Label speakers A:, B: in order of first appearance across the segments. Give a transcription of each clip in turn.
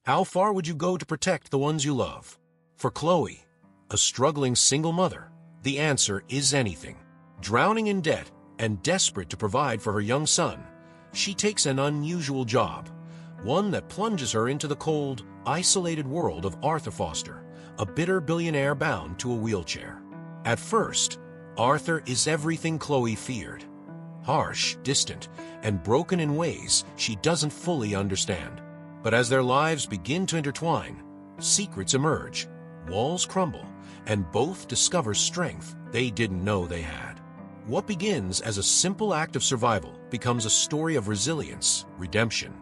A: How far would you go to protect the ones you love? For Chloe, a struggling single mother, the answer is anything. Drowning in debt and desperate to provide for her young son, she takes an unusual job, one that plunges her into the cold, isolated world of Arthur Foster, a bitter billionaire bound to a wheelchair. At first, Arthur is everything Chloe feared. Harsh, distant, and broken in ways she doesn't fully understand. But as their lives begin to intertwine, secrets emerge, walls crumble, and both discover strength they didn't know they had. What begins as a simple act of survival becomes a story of resilience, redemption,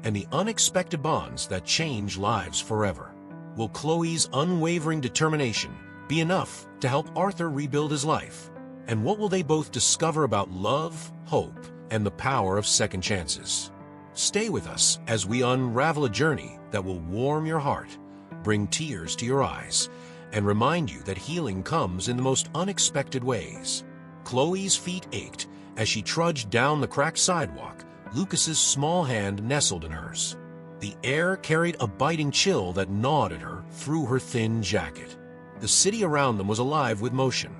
A: and the unexpected bonds that change lives forever. Will Chloe's unwavering determination be enough to help Arthur rebuild his life? And what will they both discover about love, hope, and the power of second chances? Stay with us as we unravel a journey that will warm your heart, bring tears to your eyes, and remind you that healing comes in the most unexpected ways. Chloe's feet ached as she trudged down the cracked sidewalk, Lucas's small hand nestled in hers. The air carried a biting chill that gnawed at her through her thin jacket. The city around them was alive with motion.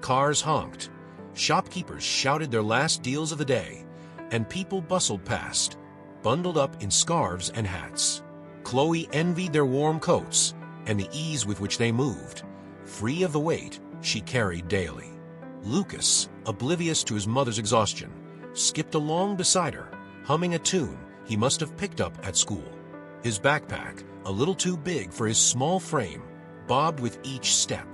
A: Cars honked, shopkeepers shouted their last deals of the day, and people bustled past, bundled up in scarves and hats. Chloe envied their warm coats and the ease with which they moved, free of the weight she carried daily. Lucas, oblivious to his mother's exhaustion, skipped along beside her, humming a tune he must have picked up at school. His backpack, a little too big for his small frame, bobbed with each step.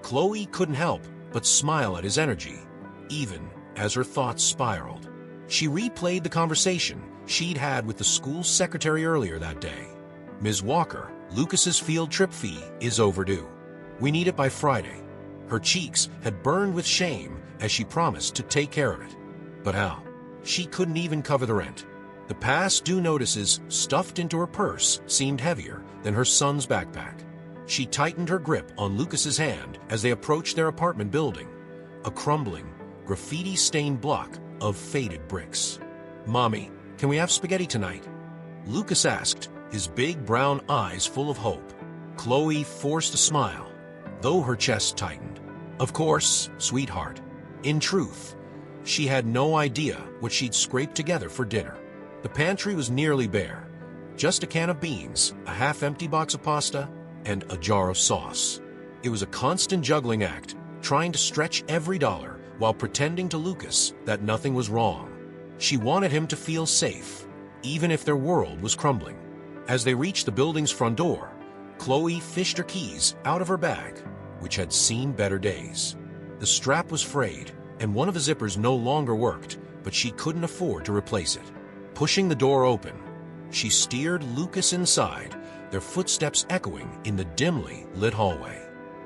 A: Chloe couldn't help but smile at his energy, even as her thoughts spiraled. She replayed the conversation she'd had with the school secretary earlier that day. "Ms. Walker, Lucas's field trip fee is overdue. We need it by Friday." Her cheeks had burned with shame as she promised to take care of it. But how? She couldn't even cover the rent. The past due notices stuffed into her purse seemed heavier than her son's backpack. She tightened her grip on Lucas's hand as they approached their apartment building, a crumbling, graffiti-stained block of faded bricks. "Mommy, can we have spaghetti tonight?" Lucas asked, his big brown eyes full of hope. Chloe forced a smile, though her chest tightened. "Of course, sweetheart." In truth, she had no idea what she'd scraped together for dinner. The pantry was nearly bare. Just a can of beans, a half-empty box of pasta, and a jar of sauce. It was a constant juggling act, trying to stretch every dollar while pretending to Lucas that nothing was wrong. She wanted him to feel safe, even if their world was crumbling. As they reached the building's front door, Chloe fished her keys out of her bag, which had seen better days. The strap was frayed, and one of the zippers no longer worked, but she couldn't afford to replace it. Pushing the door open, she steered Lucas inside, their footsteps echoing in the dimly lit hallway.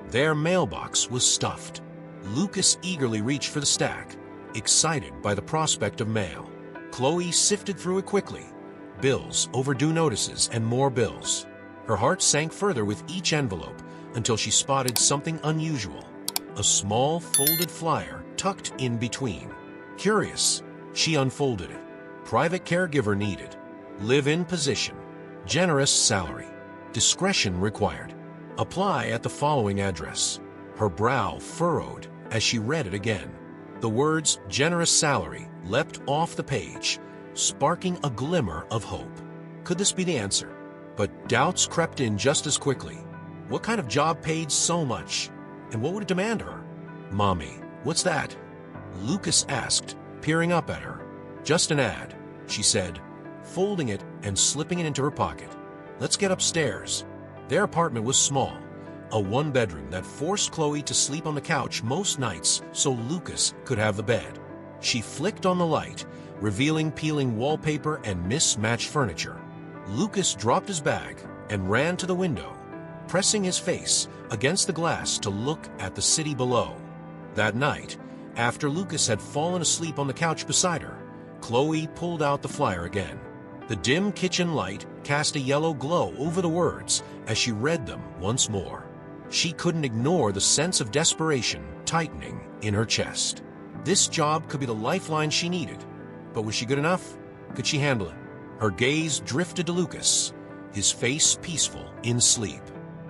A: Their mailbox was stuffed. Lucas eagerly reached for the stack, excited by the prospect of mail. Chloe sifted through it quickly. Bills, overdue notices, and more bills. Her heart sank further with each envelope until she spotted something unusual. A small folded flyer tucked in between. Curious, she unfolded it. Private caregiver needed. Live-in position. Generous salary. Discretion required. Apply at the following address. Her brow furrowed as she read it again. The words "generous salary" leapt off the page, sparking a glimmer of hope. Could this be the answer? But doubts crept in just as quickly. What kind of job paid so much? And what would it demand her? "Mommy, what's that?" Lucas asked, peering up at her. "Just an ad," she said, folding it and slipping it into her pocket. "Let's get upstairs." Their apartment was small, a one-bedroom that forced Chloe to sleep on the couch most nights so Lucas could have the bed. She flicked on the light, revealing peeling wallpaper and mismatched furniture. Lucas dropped his bag and ran to the window, pressing his face against the glass to look at the city below. That night, after Lucas had fallen asleep on the couch beside her, Chloe pulled out the flyer again. The dim kitchen light cast a yellow glow over the words as she read them once more. She couldn't ignore the sense of desperation tightening in her chest. This job could be the lifeline she needed, but was she good enough? Could she handle it? Her gaze drifted to Lucas, his face peaceful in sleep.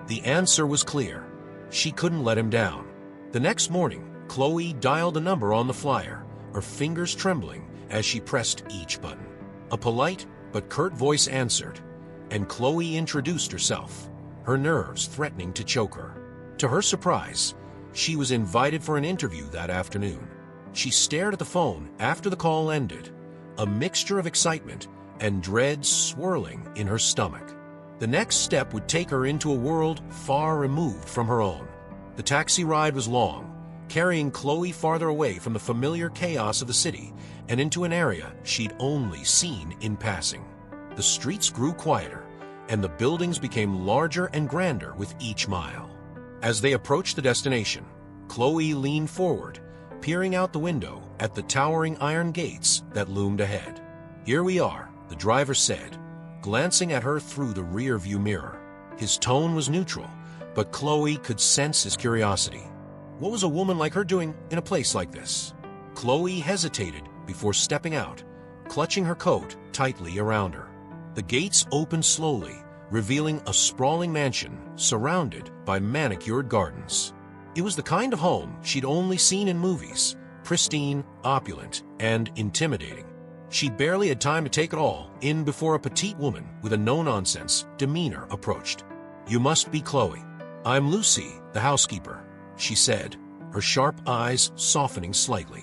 A: The answer was clear. She couldn't let him down. The next morning, Chloe dialed a number on the flyer, her fingers trembling as she pressed each button. A polite but curt voice answered, and Chloe introduced herself, her nerves threatening to choke her. To her surprise, she was invited for an interview that afternoon. She stared at the phone after the call ended, a mixture of excitement and dread swirling in her stomach. The next step would take her into a world far removed from her own. The taxi ride was long, carrying Chloe farther away from the familiar chaos of the city and into an area she'd only seen in passing. The streets grew quieter, and the buildings became larger and grander with each mile. As they approached the destination, Chloe leaned forward, peering out the window at the towering iron gates that loomed ahead. "Here we are," the driver said, glancing at her through the rear-view mirror. His tone was neutral, but Chloe could sense his curiosity. What was a woman like her doing in a place like this? Chloe hesitated before stepping out, clutching her coat tightly around her. The gates opened slowly, revealing a sprawling mansion surrounded by manicured gardens. It was the kind of home she'd only seen in movies, pristine, opulent, and intimidating. She barely had time to take it all in before a petite woman with a no-nonsense demeanor approached. "You must be Chloe. I'm Lucy, the housekeeper," she said, her sharp eyes softening slightly.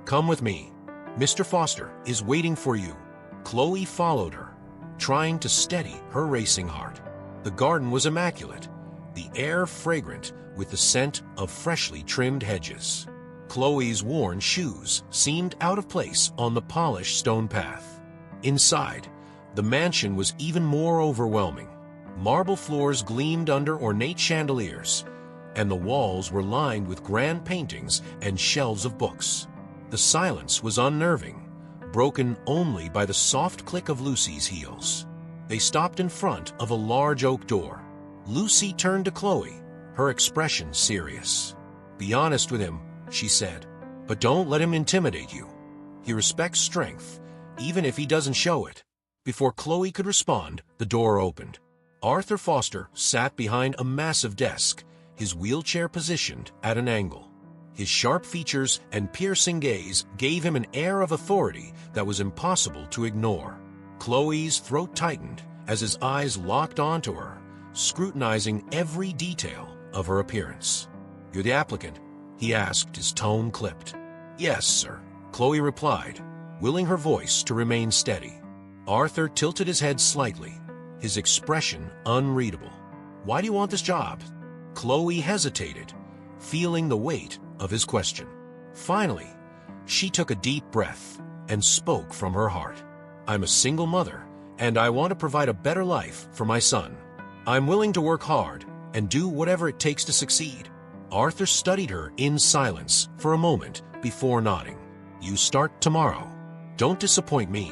A: "Come with me. Mr. Foster is waiting for you." Chloe followed her, trying to steady her racing heart. The garden was immaculate, the air fragrant with the scent of freshly trimmed hedges. Chloe's worn shoes seemed out of place on the polished stone path. Inside, the mansion was even more overwhelming. Marble floors gleamed under ornate chandeliers, and the walls were lined with grand paintings and shelves of books. The silence was unnerving, broken only by the soft click of Lucy's heels. They stopped in front of a large oak door. Lucy turned to Chloe, her expression serious. "Be honest with him," she said, "but don't let him intimidate you. He respects strength, even if he doesn't show it." Before Chloe could respond, the door opened. Arthur Foster sat behind a massive desk, his wheelchair positioned at an angle. His sharp features and piercing gaze gave him an air of authority that was impossible to ignore. Chloe's throat tightened as his eyes locked onto her, scrutinizing every detail of her appearance. "You're the applicant?" he asked, his tone clipped. "Yes, sir," Chloe replied, willing her voice to remain steady. Arthur tilted his head slightly, his expression unreadable. "Why do you want this job?" Chloe hesitated, feeling the weight of his question. Finally, she took a deep breath and spoke from her heart. "I'm a single mother, and I want to provide a better life for my son. I'm willing to work hard and do whatever it takes to succeed." Arthur studied her in silence for a moment before nodding. "You start tomorrow. Don't disappoint me."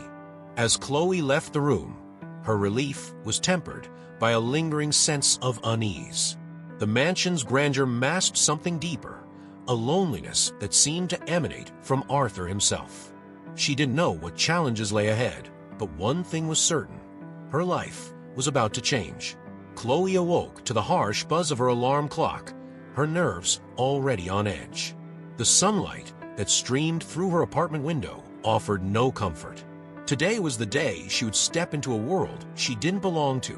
A: As Chloe left the room, her relief was tempered by a lingering sense of unease. The mansion's grandeur masked something deeper, a loneliness that seemed to emanate from Arthur himself. She didn't know what challenges lay ahead, but one thing was certain: her life was about to change. Chloe awoke to the harsh buzz of her alarm clock, her nerves already on edge. The sunlight that streamed through her apartment window offered no comfort. Today was the day she would step into a world she didn't belong to,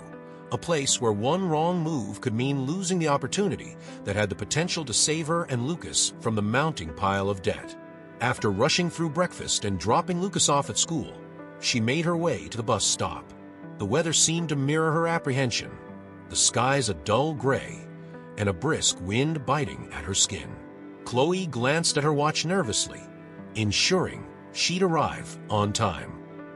A: a place where one wrong move could mean losing the opportunity that had the potential to save her and Lucas from the mounting pile of debt. After rushing through breakfast and dropping Lucas off at school, she made her way to the bus stop. The weather seemed to mirror her apprehension, the skies a dull gray, and a brisk wind biting at her skin. Chloe glanced at her watch nervously, ensuring she'd arrive on time.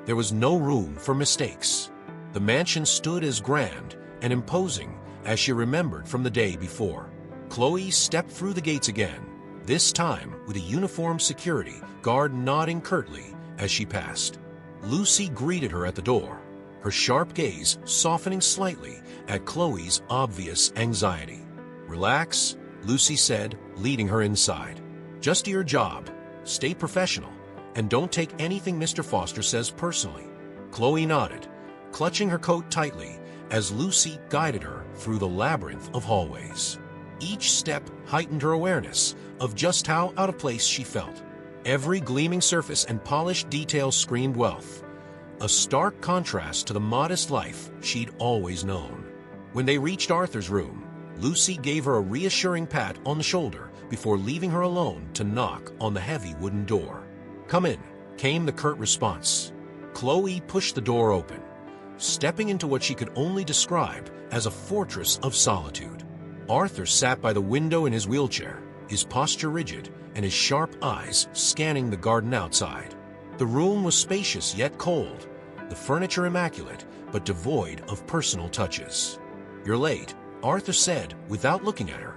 A: There was no room for mistakes. The mansion stood as grand and imposing as she remembered from the day before. Chloe stepped through the gates again, this time with a uniformed security guard nodding curtly as she passed. Lucy greeted her at the door, her sharp gaze softening slightly at Chloe's obvious anxiety. "Relax," Lucy said, leading her inside. "Just do your job, stay professional, and don't take anything Mr. Foster says personally." Chloe nodded, clutching her coat tightly as Lucy guided her through the labyrinth of hallways. Each step heightened her awareness of just how out of place she felt. Every gleaming surface and polished detail screamed wealth, a stark contrast to the modest life she'd always known. When they reached Arthur's room, Lucy gave her a reassuring pat on the shoulder before leaving her alone to knock on the heavy wooden door. "Come in," came the curt response. Chloe pushed the door open, stepping into what she could only describe as a fortress of solitude. Arthur sat by the window in his wheelchair, his posture rigid and his sharp eyes scanning the garden outside. The room was spacious yet cold, the furniture immaculate but devoid of personal touches. "You're late," Arthur said without looking at her,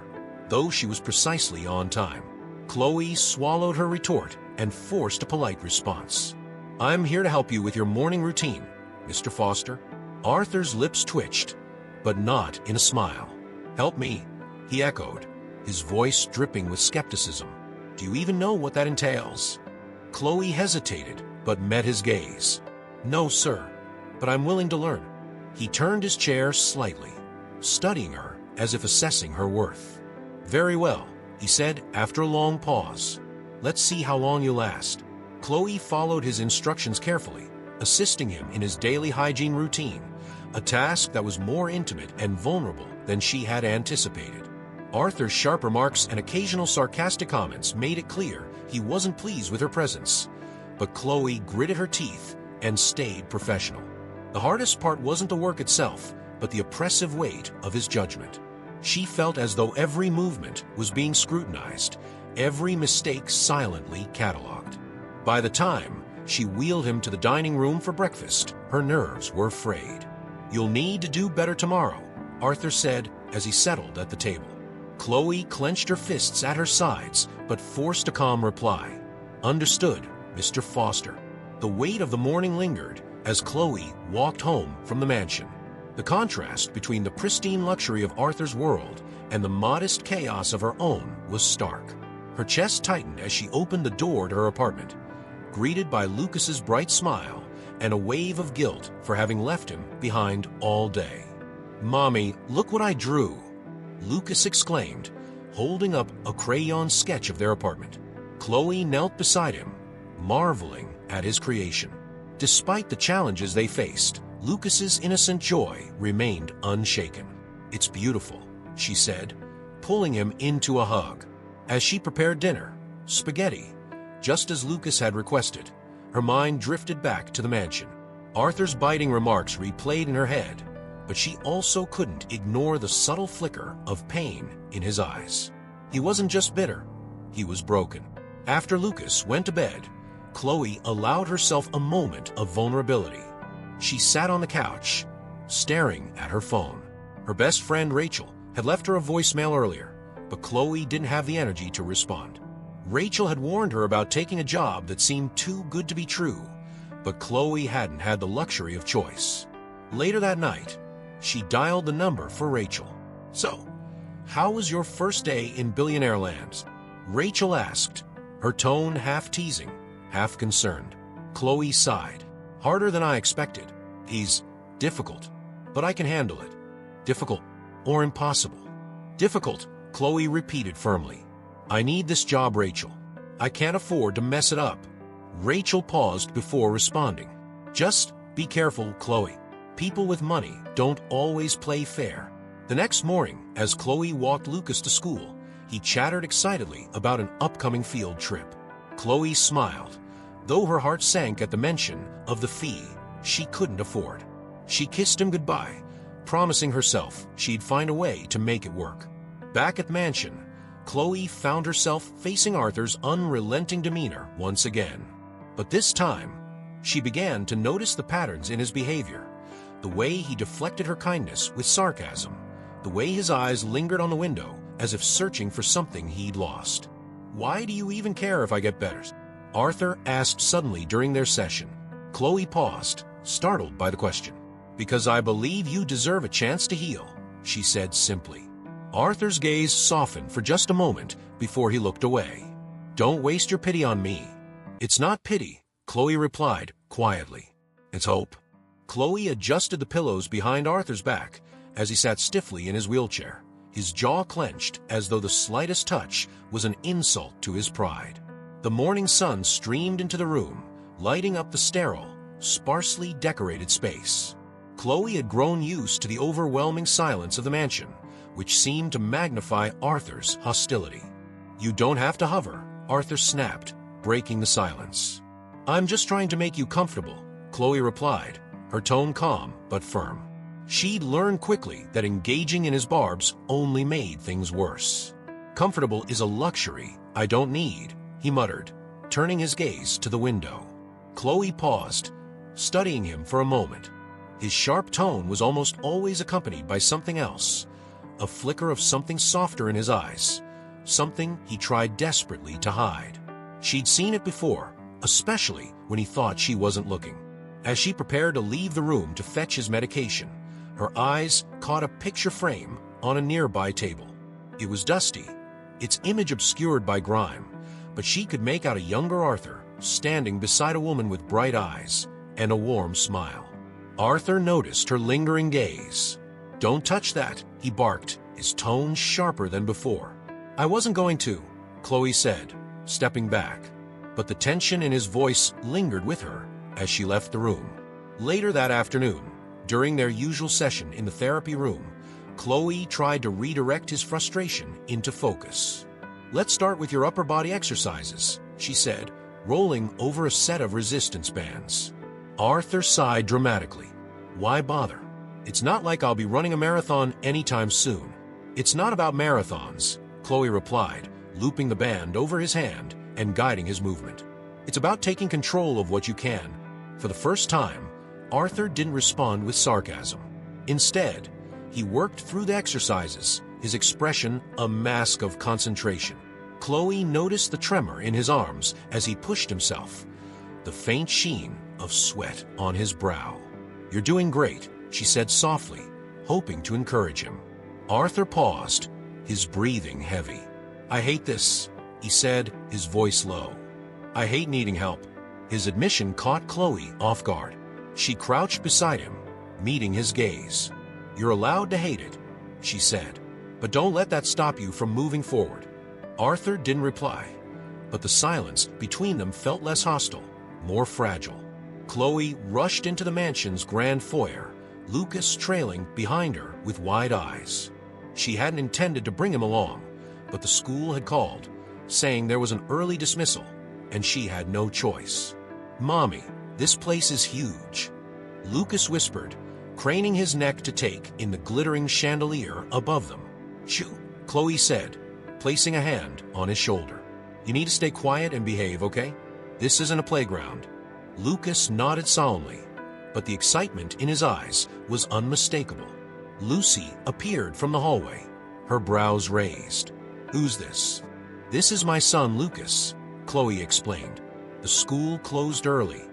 A: though she was precisely on time. Chloe swallowed her retort and forced a polite response. "I'm here to help you with your morning routine, Mr. Foster." Arthur's lips twitched, but not in a smile. "Help me," he echoed, his voice dripping with skepticism. "Do you even know what that entails?" Chloe hesitated, but met his gaze. "No, sir, but I'm willing to learn." He turned his chair slightly, studying her as if assessing her worth. "Very well," he said after a long pause. "Let's see how long you last." Chloe followed his instructions carefully, assisting him in his daily hygiene routine, a task that was more intimate and vulnerable than she had anticipated. Arthur's sharp remarks and occasional sarcastic comments made it clear he wasn't pleased with her presence, but Chloe gritted her teeth and stayed professional. The hardest part wasn't the work itself, but the oppressive weight of his judgment. She felt as though every movement was being scrutinized, every mistake silently catalogued. By the time she wheeled him to the dining room for breakfast, her nerves were frayed. "You'll need to do better tomorrow," Arthur said as he settled at the table. Chloe clenched her fists at her sides, but forced a calm reply. "Understood, Mr. Foster." The weight of the morning lingered as Chloe walked home from the mansion. The contrast between the pristine luxury of Arthur's world and the modest chaos of her own was stark. Her chest tightened as she opened the door to her apartment, greeted by Lucas's bright smile and a wave of guilt for having left him behind all day. "Mommy, look what I drew," Lucas exclaimed, holding up a crayon sketch of their apartment. Chloe knelt beside him, marveling at his creation. Despite the challenges they faced, Lucas's innocent joy remained unshaken. "It's beautiful," she said, pulling him into a hug. As she prepared dinner, spaghetti, just as Lucas had requested, her mind drifted back to the mansion. Arthur's biting remarks replayed in her head, but she also couldn't ignore the subtle flicker of pain in his eyes. He wasn't just bitter, he was broken. After Lucas went to bed, Chloe allowed herself a moment of vulnerability. She sat on the couch, staring at her phone. Her best friend Rachel had left her a voicemail earlier, but Chloe didn't have the energy to respond. Rachel had warned her about taking a job that seemed too good to be true, but Chloe hadn't had the luxury of choice. Later that night, she dialed the number for Rachel. "So, how was your first day in Billionaire Land?" Rachel asked, her tone half teasing, half concerned. Chloe sighed. "Harder than I expected. He's difficult, but I can handle it." "Difficult or impossible?" "Difficult," Chloe repeated firmly. "I need this job, Rachel. I can't afford to mess it up." Rachel paused before responding. "Just be careful, Chloe. People with money don't always play fair." The next morning, as Chloe walked Lucas to school, he chattered excitedly about an upcoming field trip. Chloe smiled, though her heart sank at the mention of the fee she couldn't afford. She kissed him goodbye, promising herself she'd find a way to make it work. Back at the mansion, Chloe found herself facing Arthur's unrelenting demeanor once again. But this time, she began to notice the patterns in his behavior, the way he deflected her kindness with sarcasm, the way his eyes lingered on the window as if searching for something he'd lost. "Why do you even care if I get better?" Arthur asked suddenly during their session. Chloe paused, startled by the question. "Because I believe you deserve a chance to heal," she said simply. Arthur's gaze softened for just a moment before he looked away. "Don't waste your pity on me." "It's not pity," Chloe replied quietly. "It's hope." Chloe adjusted the pillows behind Arthur's back as he sat stiffly in his wheelchair, his jaw clenched as though the slightest touch was an insult to his pride. The morning sun streamed into the room, lighting up the sterile, sparsely decorated space. Chloe had grown used to the overwhelming silence of the mansion, which seemed to magnify Arthur's hostility. "You don't have to hover," Arthur snapped, breaking the silence. "I'm just trying to make you comfortable," Chloe replied, her tone calm but firm. She'd learned quickly that engaging in his barbs only made things worse. "Comfortable is a luxury I don't need," he muttered, turning his gaze to the window. Chloe paused, studying him for a moment. His sharp tone was almost always accompanied by something else, a flicker of something softer in his eyes, something he tried desperately to hide. She'd seen it before, especially when he thought she wasn't looking. As she prepared to leave the room to fetch his medication, her eyes caught a picture frame on a nearby table. It was dusty, its image obscured by grime, but she could make out a younger Arthur standing beside a woman with bright eyes and a warm smile. Arthur noticed her lingering gaze. "Don't touch that," he barked, his tone sharper than before. "I wasn't going to," Chloe said, stepping back, but the tension in his voice lingered with her as she left the room. Later that afternoon, during their usual session in the therapy room, Chloe tried to redirect his frustration into focus. "Let's start with your upper body exercises," she said, rolling over a set of resistance bands. Arthur sighed dramatically. "Why bother? It's not like I'll be running a marathon anytime soon." "It's not about marathons," Chloe replied, looping the band over his hand and guiding his movement. "It's about taking control of what you can." For the first time, Arthur didn't respond with sarcasm. Instead, he worked through the exercises, his expression a mask of concentration. Chloe noticed the tremor in his arms as he pushed himself, the faint sheen of sweat on his brow. "You're doing great," she said softly, hoping to encourage him. Arthur paused, his breathing heavy. "I hate this," he said, his voice low. "I hate needing help." His admission caught Chloe off guard. She crouched beside him, meeting his gaze. "You're allowed to hate it," she said, "but don't let that stop you from moving forward." Arthur didn't reply, but the silence between them felt less hostile, more fragile. Chloe rushed into the mansion's grand foyer, Lucas trailing behind her with wide eyes. She hadn't intended to bring him along, but the school had called, saying there was an early dismissal, and she had no choice. "Mommy, this place is huge," Lucas whispered, craning his neck to take in the glittering chandelier above them. "Shoo," Chloe said, placing a hand on his shoulder. "You need to stay quiet and behave, okay? This isn't a playground." Lucas nodded solemnly, but the excitement in his eyes was unmistakable. Lucy appeared from the hallway, her brows raised. "Who's this?" "This is my son, Lucas," Chloe explained. "The school closed early,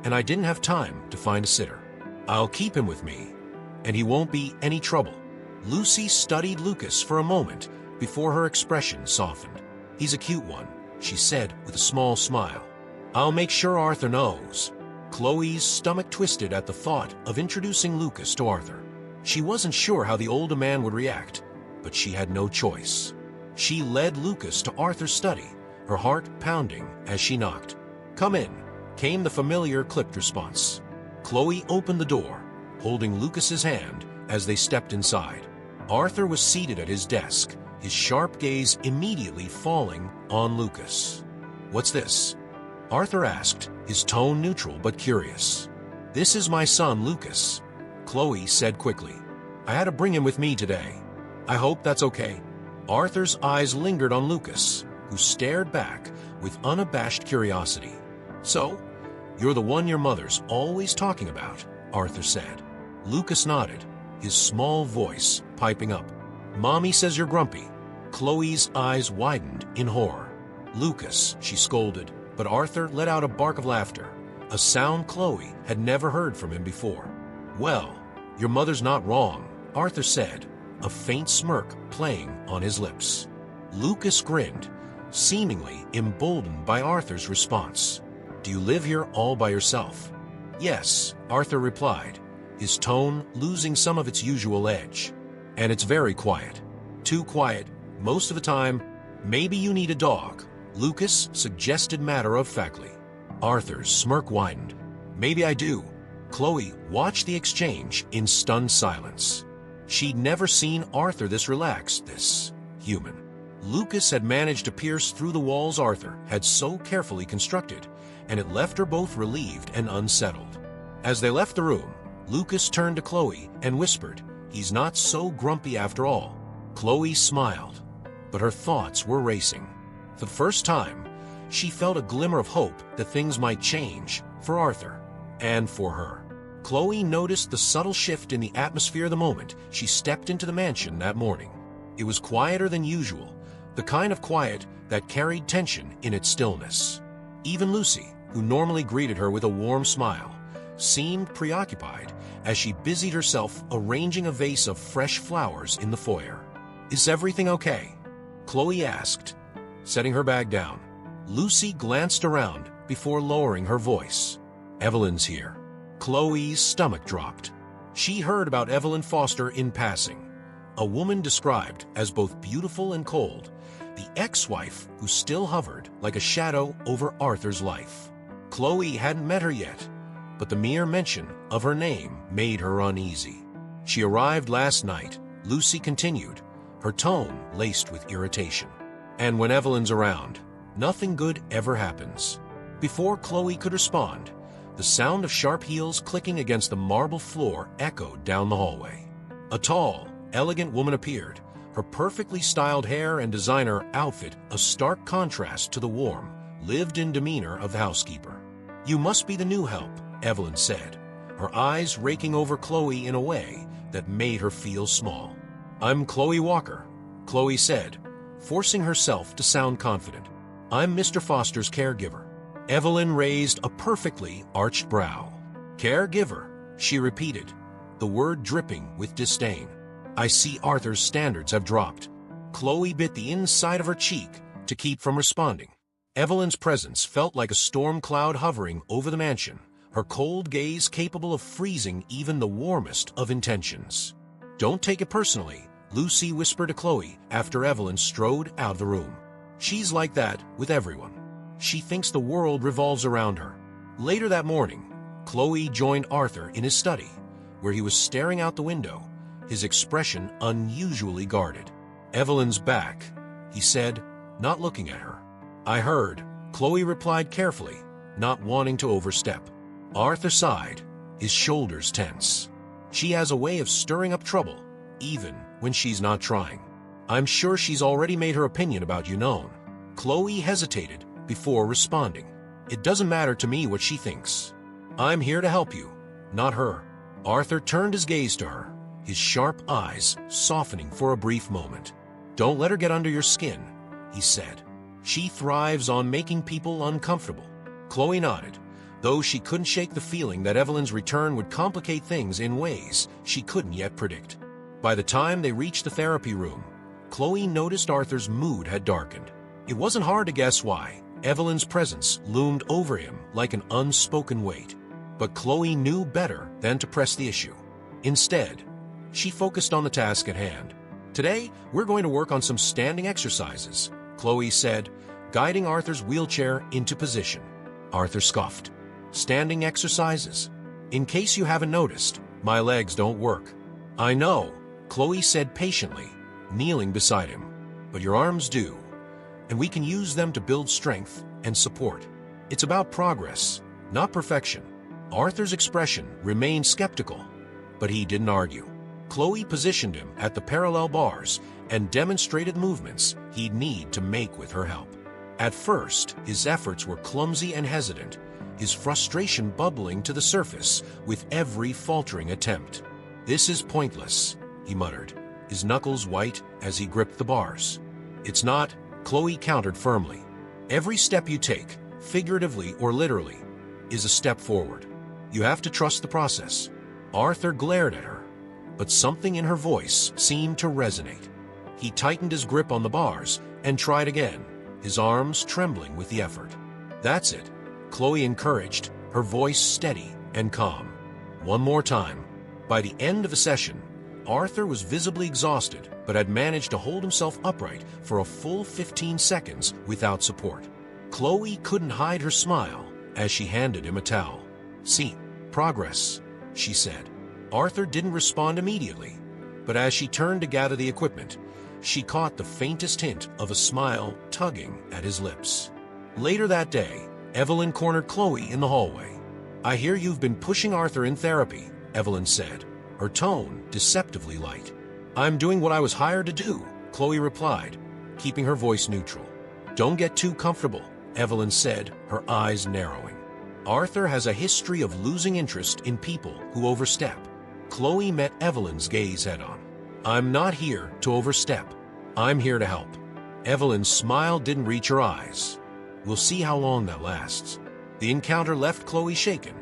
A: and I didn't have time to find a sitter. I'll keep him with me, and he won't be any trouble." Lucy studied Lucas for a moment before her expression softened. "He's a cute one," she said with a small smile. "I'll make sure Arthur knows." Chloe's stomach twisted at the thought of introducing Lucas to Arthur. She wasn't sure how the older man would react, but she had no choice. She led Lucas to Arthur's study, her heart pounding as she knocked. "Come in," came the familiar clipped response. Chloe opened the door, holding Lucas's hand as they stepped inside. Arthur was seated at his desk, his sharp gaze immediately falling on Lucas. "What's this?" Arthur asked, his tone neutral but curious. "This is my son, Lucas," Chloe said quickly. "I had to bring him with me today. I hope that's okay." Arthur's eyes lingered on Lucas, who stared back with unabashed curiosity. "So, you're the one your mother's always talking about," Arthur said. Lucas nodded, his small voice piping up. "Mommy says you're grumpy." Chloe's eyes widened in horror. "Lucas," she scolded, but Arthur let out a bark of laughter, a sound Chloe had never heard from him before. "Well, your mother's not wrong," Arthur said, a faint smirk playing on his lips. Lucas grinned, seemingly emboldened by Arthur's response. "Do you live here all by yourself?" "Yes," Arthur replied, his tone losing some of its usual edge. And it's very quiet. Too quiet, most of the time. Maybe you need a dog, Lucas suggested matter-of-factly. Arthur's smirk widened. Maybe I do. Chloe watched the exchange in stunned silence. She'd never seen Arthur this relaxed, this human. Lucas had managed to pierce through the walls Arthur had so carefully constructed, and it left her both relieved and unsettled. As they left the room, Lucas turned to Chloe and whispered, "He's not so grumpy after all." Chloe smiled, but her thoughts were racing. For the first time, she felt a glimmer of hope that things might change for Arthur and for her. Chloe noticed the subtle shift in the atmosphere the moment she stepped into the mansion that morning. It was quieter than usual, the kind of quiet that carried tension in its stillness. Even Lucy, who normally greeted her with a warm smile, seemed preoccupied as she busied herself arranging a vase of fresh flowers in the foyer. "Is everything okay?" Chloe asked, setting her bag down. Lucy glanced around before lowering her voice. "Evelyn's here." Chloe's stomach dropped. She heard about Evelyn Foster in passing, a woman described as both beautiful and cold, the ex-wife who still hovered like a shadow over Arthur's life. Chloe hadn't met her yet, but the mere mention of her name made her uneasy. "She arrived last night," Lucy continued, her tone laced with irritation. "And when Evelyn's around, nothing good ever happens." Before Chloe could respond, the sound of sharp heels clicking against the marble floor echoed down the hallway. A tall, elegant woman appeared, her perfectly styled hair and designer outfit a stark contrast to the warm, lived-in demeanor of the housekeeper. "You must be the new help," Evelyn said, her eyes raking over Chloe in a way that made her feel small. "I'm Chloe Walker," Chloe said, forcing herself to sound confident. "I'm Mr. Foster's caregiver." Evelyn raised a perfectly arched brow. "Caregiver," she repeated, the word dripping with disdain. "I see Arthur's standards have dropped." Chloe bit the inside of her cheek to keep from responding. Evelyn's presence felt like a storm cloud hovering over the mansion, her cold gaze capable of freezing even the warmest of intentions. "Don't take it personally," Lucy whispered to Chloe after Evelyn strode out of the room. "She's like that with everyone. She thinks the world revolves around her." Later that morning, Chloe joined Arthur in his study, where he was staring out the window, his expression unusually guarded. "Evelyn's back," he said, not looking at her. "I heard," Chloe replied carefully, not wanting to overstep. Arthur sighed, his shoulders tense. "She has a way of stirring up trouble, even when she's not trying. I'm sure she's already made her opinion about you known." Chloe hesitated before responding. "It doesn't matter to me what she thinks. I'm here to help you, not her." Arthur turned his gaze to her, his sharp eyes softening for a brief moment. "Don't let her get under your skin," he said. "She thrives on making people uncomfortable." Chloe nodded, though she couldn't shake the feeling that Evelyn's return would complicate things in ways she couldn't yet predict. By the time they reached the therapy room, Chloe noticed Arthur's mood had darkened. It wasn't hard to guess why. Evelyn's presence loomed over him like an unspoken weight. But Chloe knew better than to press the issue. Instead, she focused on the task at hand. "Today, we're going to work on some standing exercises," Chloe said, guiding Arthur's wheelchair into position. Arthur scoffed. "Standing exercises? In case you haven't noticed, my legs don't work." "I know," Chloe said patiently, kneeling beside him. "But your arms do, and we can use them to build strength and support. It's about progress, not perfection." Arthur's expression remained skeptical, but he didn't argue. Chloe positioned him at the parallel bars and demonstrated movements he'd need to make with her help. At first, his efforts were clumsy and hesitant, his frustration bubbling to the surface with every faltering attempt. "This is pointless," he muttered, his knuckles white as he gripped the bars. "It's not," Chloe countered firmly. "Every step you take, figuratively or literally, is a step forward. You have to trust the process." Arthur glared at her, but something in her voice seemed to resonate. He tightened his grip on the bars and tried again, his arms trembling with the effort. "That's it," Chloe encouraged, her voice steady and calm. "One more time." By the end of the session, Arthur was visibly exhausted, but had managed to hold himself upright for a full 15 seconds without support. Chloe couldn't hide her smile as she handed him a towel. "See, progress," she said. Arthur didn't respond immediately, but as she turned to gather the equipment, she caught the faintest hint of a smile tugging at his lips. Later that day, Evelyn cornered Chloe in the hallway. "I hear you've been pushing Arthur in therapy," Evelyn said, her tone deceptively light. "I'm doing what I was hired to do," Chloe replied, keeping her voice neutral. "Don't get too comfortable," Evelyn said, her eyes narrowing. "Arthur has a history of losing interest in people who overstep." Chloe met Evelyn's gaze head-on. "I'm not here to overstep. I'm here to help." Evelyn's smile didn't reach her eyes. "We'll see how long that lasts." The encounter left Chloe shaken,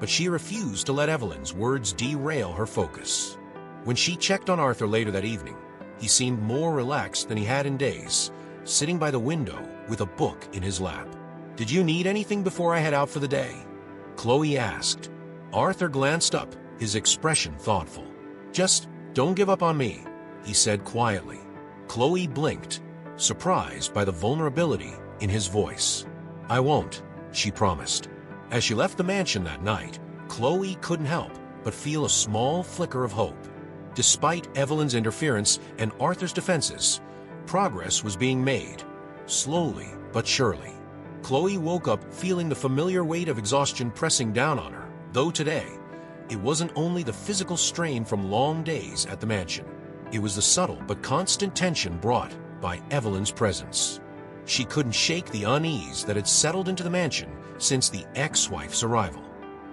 A: but she refused to let Evelyn's words derail her focus. When she checked on Arthur later that evening, he seemed more relaxed than he had in days, sitting by the window with a book in his lap. "Did you need anything before I head out for the day?" Chloe asked. Arthur glanced up, his expression thoughtful. "Just don't give up on me," he said quietly. Chloe blinked, surprised by the vulnerability in his voice. "I won't," she promised. As she left the mansion that night, Chloe couldn't help but feel a small flicker of hope. Despite Evelyn's interference and Arthur's defenses, progress was being made, slowly but surely. Chloe woke up feeling the familiar weight of exhaustion pressing down on her, though today, it wasn't only the physical strain from long days at the mansion. It was the subtle but constant tension brought by Evelyn's presence. She couldn't shake the unease that had settled into the mansion since the ex-wife's arrival.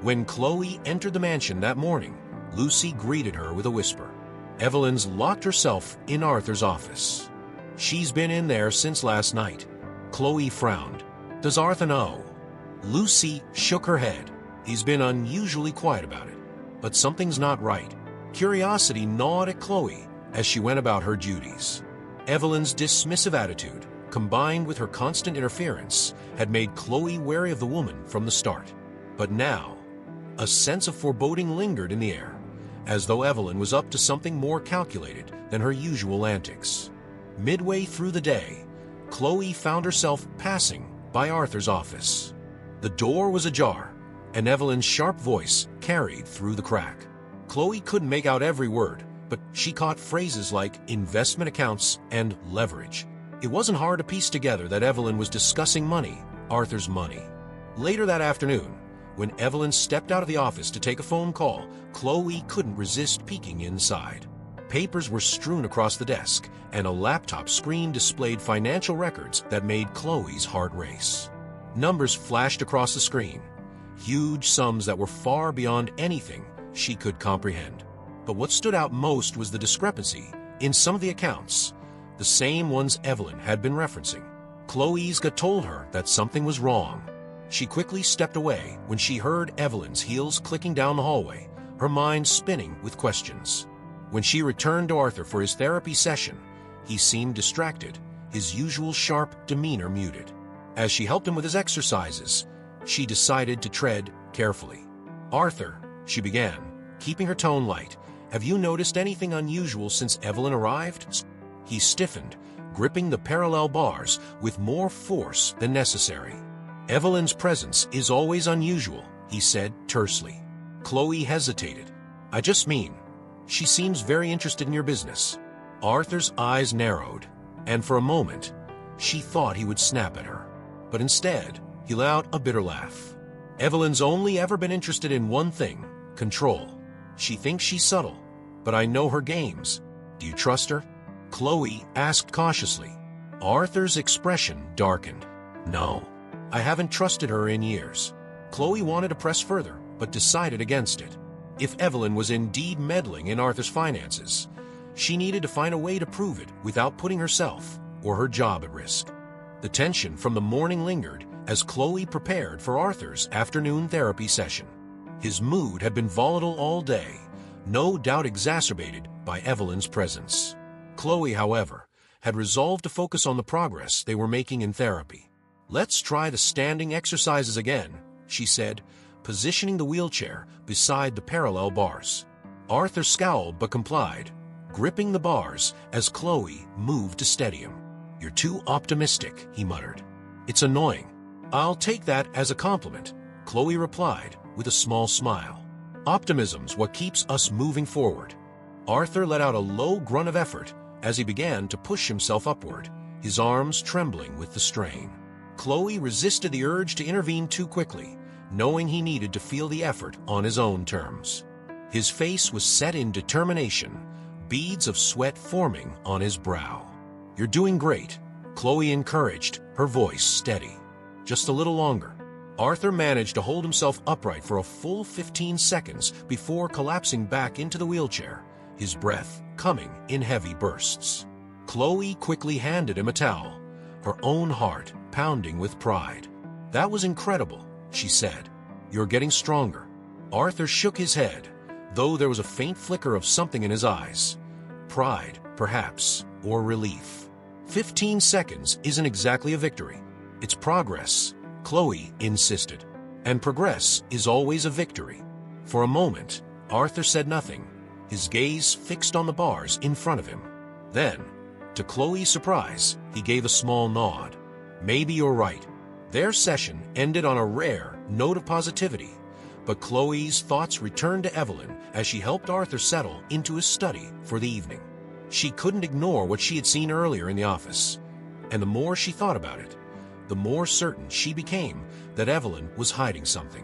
A: When Chloe entered the mansion that morning, Lucy greeted her with a whisper. Evelyn's locked herself in Arthur's office. "She's been in there since last night." Chloe frowned. "Does Arthur know?" Lucy shook her head. "He's been unusually quiet about it. But something's not right." Curiosity gnawed at Chloe as she went about her duties. Evelyn's dismissive attitude, combined with her constant interference, had made Chloe wary of the woman from the start. But now, a sense of foreboding lingered in the air, as though Evelyn was up to something more calculated than her usual antics. Midway through the day, Chloe found herself passing by Arthur's office. The door was ajar, and Evelyn's sharp voice carried through the crack. Chloe couldn't make out every word, but she caught phrases like investment accounts and leverage. It wasn't hard to piece together that Evelyn was discussing money, Arthur's money. Later that afternoon, when Evelyn stepped out of the office to take a phone call, Chloe couldn't resist peeking inside. Papers were strewn across the desk, and a laptop screen displayed financial records that made Chloe's heart race. Numbers flashed across the screen, huge sums that were far beyond anything she could comprehend. But what stood out most was the discrepancy in some of the accounts, the same ones Evelyn had been referencing. Chloe's gut told her that something was wrong. She quickly stepped away when she heard Evelyn's heels clicking down the hallway, her mind spinning with questions. When she returned to Arthur for his therapy session, he seemed distracted, his usual sharp demeanor muted. As she helped him with his exercises, she decided to tread carefully. "Arthur," she began, keeping her tone light, "have you noticed anything unusual since Evelyn arrived?" He stiffened, gripping the parallel bars with more force than necessary. "Evelyn's presence is always unusual," he said tersely. Chloe hesitated. "I just mean, she seems very interested in your business." Arthur's eyes narrowed, and for a moment, she thought he would snap at her. But instead, he let out a bitter laugh. "Evelyn's only ever been interested in one thing, control. She thinks she's subtle, but I know her games. Do you trust her?" Chloe asked cautiously. Arthur's expression darkened. "No, I haven't trusted her in years." Chloe wanted to press further, but decided against it. If Evelyn was indeed meddling in Arthur's finances, she needed to find a way to prove it without putting herself or her job at risk. The tension from the morning lingered as Chloe prepared for Arthur's afternoon therapy session. His mood had been volatile all day, no doubt exacerbated by Evelyn's presence. Chloe, however, had resolved to focus on the progress they were making in therapy. "Let's try the standing exercises again," she said, positioning the wheelchair beside the parallel bars. Arthur scowled but complied, gripping the bars as Chloe moved to steady him. "You're too optimistic," he muttered. "It's annoying." "I'll take that as a compliment," Chloe replied with a small smile. "Optimism's what keeps us moving forward." Arthur let out a low grunt of effort as he began to push himself upward, his arms trembling with the strain. Chloe resisted the urge to intervene too quickly, knowing he needed to feel the effort on his own terms. His face was set in determination, beads of sweat forming on his brow. "You're doing great," Chloe encouraged, her voice steady. "Just a little longer." Arthur managed to hold himself upright for a full 15 seconds before collapsing back into the wheelchair, his breath coming in heavy bursts. Chloe quickly handed him a towel, her own heart pounding with pride. "That was incredible," she said. "You're getting stronger." Arthur shook his head, though there was a faint flicker of something in his eyes. Pride, perhaps, or relief. 15 seconds isn't exactly a victory. It's progress, Chloe insisted. And progress is always a victory. For a moment, Arthur said nothing, his gaze fixed on the bars in front of him. Then, to Chloe's surprise, he gave a small nod. "Maybe you're right." Their session ended on a rare note of positivity, but Chloe's thoughts returned to Evelyn as she helped Arthur settle into his study for the evening. She couldn't ignore what she had seen earlier in the office, and the more she thought about it, the more certain she became that Evelyn was hiding something.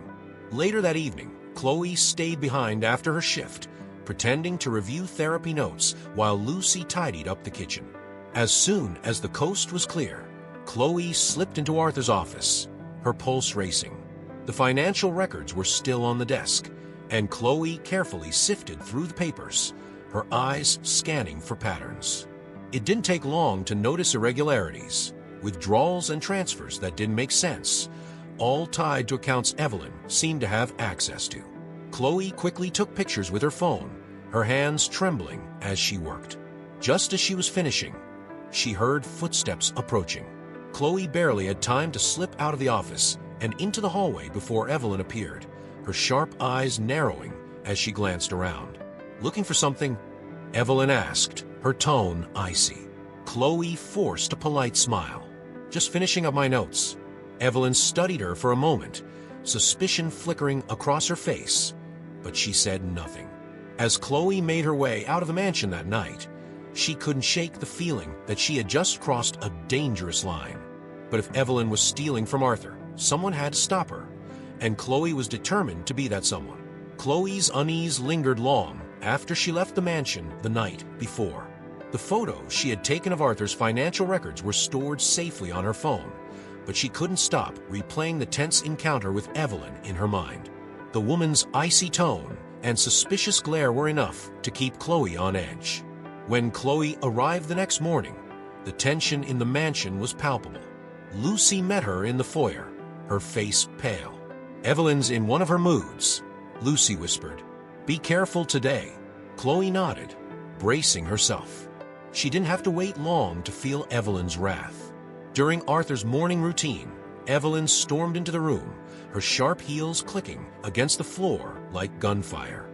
A: Later that evening, Chloe stayed behind after her shift, pretending to review therapy notes while Lucy tidied up the kitchen. As soon as the coast was clear, Chloe slipped into Arthur's office, her pulse racing. The financial records were still on the desk, and Chloe carefully sifted through the papers, her eyes scanning for patterns. It didn't take long to notice irregularities, withdrawals and transfers that didn't make sense, all tied to accounts Evelyn seemed to have access to. Chloe quickly took pictures with her phone, her hands trembling as she worked. Just as she was finishing, she heard footsteps approaching. Chloe barely had time to slip out of the office and into the hallway before Evelyn appeared, her sharp eyes narrowing as she glanced around. "Looking for something?" Evelyn asked, her tone icy. Chloe forced a polite smile. "Just finishing up my notes." Evelyn studied her for a moment, suspicion flickering across her face, but she said nothing. As Chloe made her way out of the mansion that night, she couldn't shake the feeling that she had just crossed a dangerous line. But if Evelyn was stealing from Arthur, someone had to stop her, and Chloe was determined to be that someone. Chloe's unease lingered long after she left the mansion the night before. The photos she had taken of Arthur's financial records were stored safely on her phone, but she couldn't stop replaying the tense encounter with Evelyn in her mind. The woman's icy tone and suspicious glare were enough to keep Chloe on edge. When Chloe arrived the next morning, the tension in the mansion was palpable. Lucy met her in the foyer, her face pale. "Evelyn's in one of her moods," Lucy whispered. "Be careful today." Chloe nodded, bracing herself. She didn't have to wait long to feel Evelyn's wrath. During Arthur's morning routine, Evelyn stormed into the room, her sharp heels clicking against the floor like gunfire.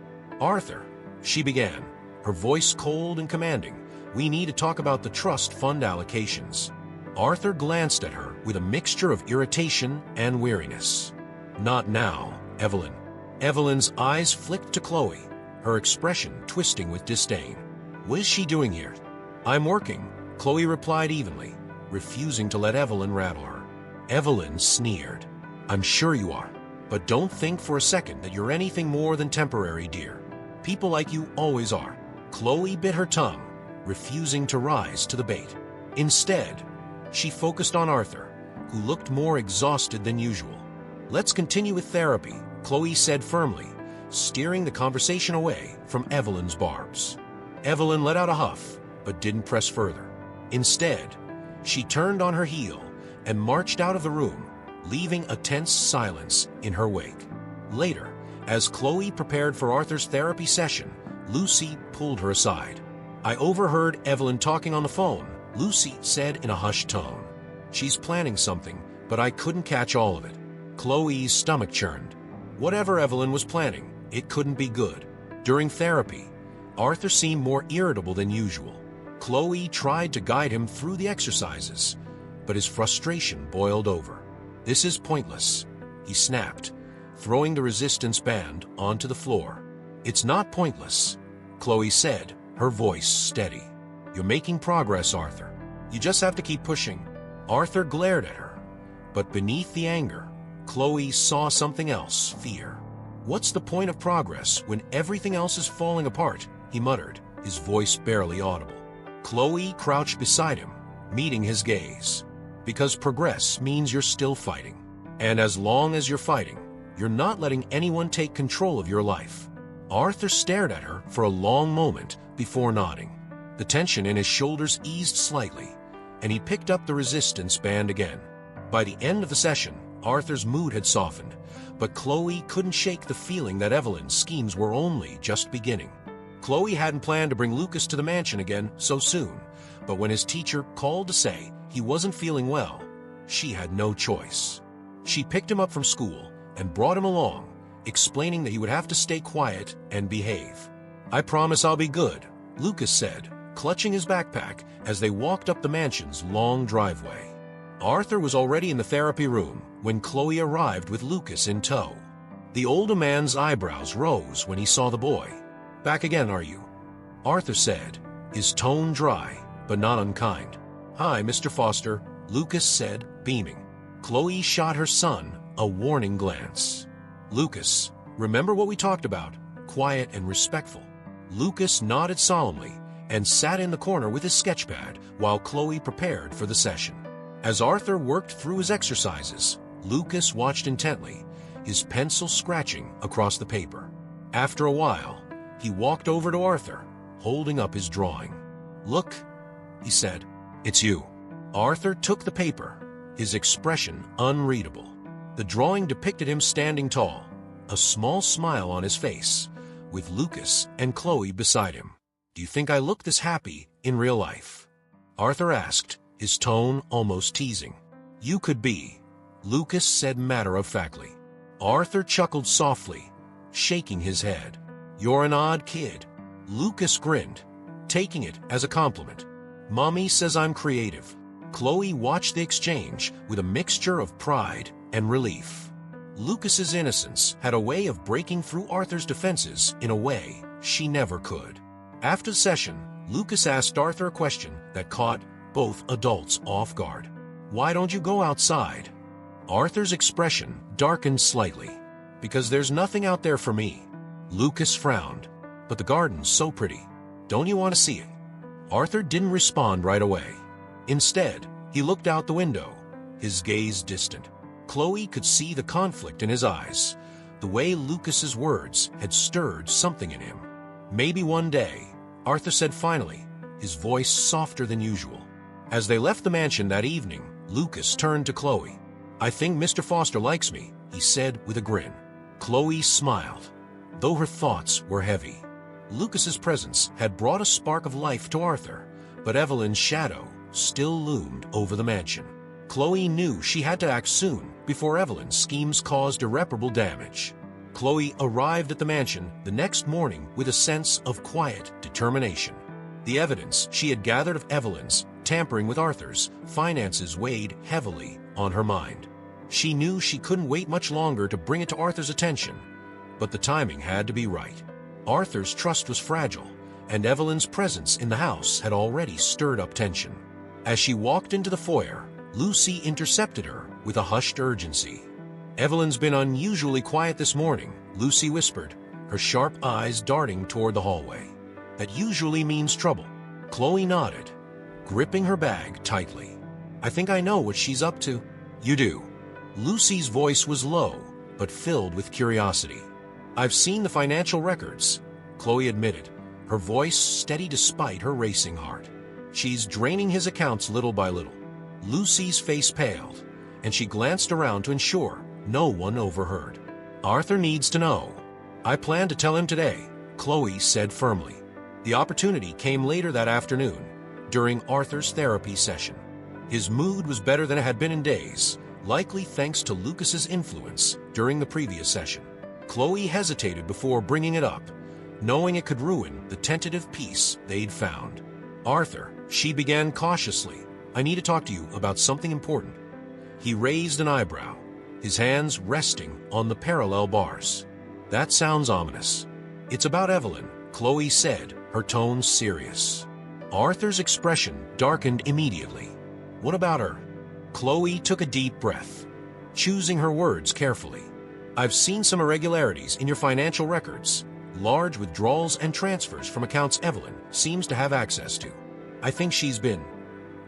A: "Arthur," she began, her voice cold and commanding, "we need to talk about the trust fund allocations." Arthur glanced at her with a mixture of irritation and weariness. "Not now, Evelyn." Evelyn's eyes flicked to Chloe, her expression twisting with disdain. "What is she doing here?" "I'm working," Chloe replied evenly, refusing to let Evelyn rattle her. Evelyn sneered. "I'm sure you are, but don't think for a second that you're anything more than temporary, dear. People like you always are." Chloe bit her tongue, refusing to rise to the bait. Instead, she focused on Arthur, who looked more exhausted than usual. "Let's continue with therapy," Chloe said firmly, steering the conversation away from Evelyn's barbs. Evelyn let out a huff, but didn't press further. Instead, she turned on her heel and marched out of the room, leaving a tense silence in her wake. Later, as Chloe prepared for Arthur's therapy session, Lucy pulled her aside. "I overheard Evelyn talking on the phone," Lucy said in a hushed tone. "She's planning something, but I couldn't catch all of it." Chloe's stomach churned. Whatever Evelyn was planning, it couldn't be good. During therapy, Arthur seemed more irritable than usual. Chloe tried to guide him through the exercises, but his frustration boiled over. "This is pointless," he snapped, throwing the resistance band onto the floor. "It's not pointless," Chloe said, her voice steady. "You're making progress, Arthur. You just have to keep pushing." Arthur glared at her, but beneath the anger, Chloe saw something else: fear. "What's the point of progress when everything else is falling apart?" he muttered, his voice barely audible. Chloe crouched beside him, meeting his gaze. "Because progress means you're still fighting. And as long as you're fighting, you're not letting anyone take control of your life." Arthur stared at her for a long moment before nodding. The tension in his shoulders eased slightly, and he picked up the resistance band again. By the end of the session, Arthur's mood had softened, but Chloe couldn't shake the feeling that Evelyn's schemes were only just beginning. Chloe hadn't planned to bring Lucas to the mansion again so soon, but when his teacher called to say he wasn't feeling well, she had no choice. She picked him up from school and brought him along, explaining that he would have to stay quiet and behave. "I promise I'll be good," Lucas said, clutching his backpack as they walked up the mansion's long driveway. Arthur was already in the therapy room when Chloe arrived with Lucas in tow. The older man's eyebrows rose when he saw the boy. "Back again, are you?" Arthur said, his tone dry but not unkind. "Hi, Mr. Foster," Lucas said, beaming. Chloe shot her son a warning glance. "Lucas, remember what we talked about? Quiet and respectful." Lucas nodded solemnly and sat in the corner with his sketchpad while Chloe prepared for the session. As Arthur worked through his exercises, Lucas watched intently, his pencil scratching across the paper. After a while, he walked over to Arthur, holding up his drawing. "Look," he said. "It's you." Arthur took the paper, his expression unreadable. The drawing depicted him standing tall, a small smile on his face, with Lucas and Chloe beside him. "Do you think I look this happy in real life?" Arthur asked, his tone almost teasing. "You could be," Lucas said matter-of-factly. Arthur chuckled softly, shaking his head. "You're an odd kid." Lucas grinned, taking it as a compliment. "Mommy says I'm creative." Chloe watched the exchange with a mixture of pride and relief. Lucas's innocence had a way of breaking through Arthur's defenses in a way she never could. After the session, Lucas asked Arthur a question that caught both adults off guard. "Why don't you go outside?" Arthur's expression darkened slightly. "Because there's nothing out there for me." Lucas frowned. "But the garden's so pretty. Don't you want to see it?" Arthur didn't respond right away. Instead, he looked out the window, his gaze distant. Chloe could see the conflict in his eyes, the way Lucas's words had stirred something in him. "Maybe one day," Arthur said finally, his voice softer than usual. As they left the mansion that evening, Lucas turned to Chloe. "I think Mr. Foster likes me," he said with a grin. Chloe smiled, though her thoughts were heavy. Lucas's presence had brought a spark of life to Arthur, but Evelyn's shadow still loomed over the mansion. Chloe knew she had to act soon before Evelyn's schemes caused irreparable damage. Chloe arrived at the mansion the next morning with a sense of quiet determination. The evidence she had gathered of Evelyn's tampering with Arthur's finances weighed heavily on her mind. She knew she couldn't wait much longer to bring it to Arthur's attention, but the timing had to be right. Arthur's trust was fragile, and Evelyn's presence in the house had already stirred up tension. As she walked into the foyer, Lucy intercepted her with a hushed urgency. "Evelyn's been unusually quiet this morning," Lucy whispered, her sharp eyes darting toward the hallway. "That usually means trouble." Chloe nodded, gripping her bag tightly. "I think I know what she's up to." "You do?" Lucy's voice was low, but filled with curiosity. "I've seen the financial records," Chloe admitted, her voice steady despite her racing heart. "She's draining his accounts little by little." Lucy's face paled, and she glanced around to ensure no one overheard. "Arthur needs to know." "I plan to tell him today," Chloe said firmly. The opportunity came later that afternoon, during Arthur's therapy session. His mood was better than it had been in days, likely thanks to Lucas's influence during the previous session. Chloe hesitated before bringing it up, knowing it could ruin the tentative peace they'd found. "Arthur," she began cautiously, "I need to talk to you about something important." He raised an eyebrow, his hands resting on the parallel bars. "That sounds ominous." "It's about Evelyn," Chloe said, her tone serious. Arthur's expression darkened immediately. "What about her?" Chloe took a deep breath, choosing her words carefully. "I've seen some irregularities in your financial records, large withdrawals and transfers from accounts Evelyn seems to have access to. I think she's been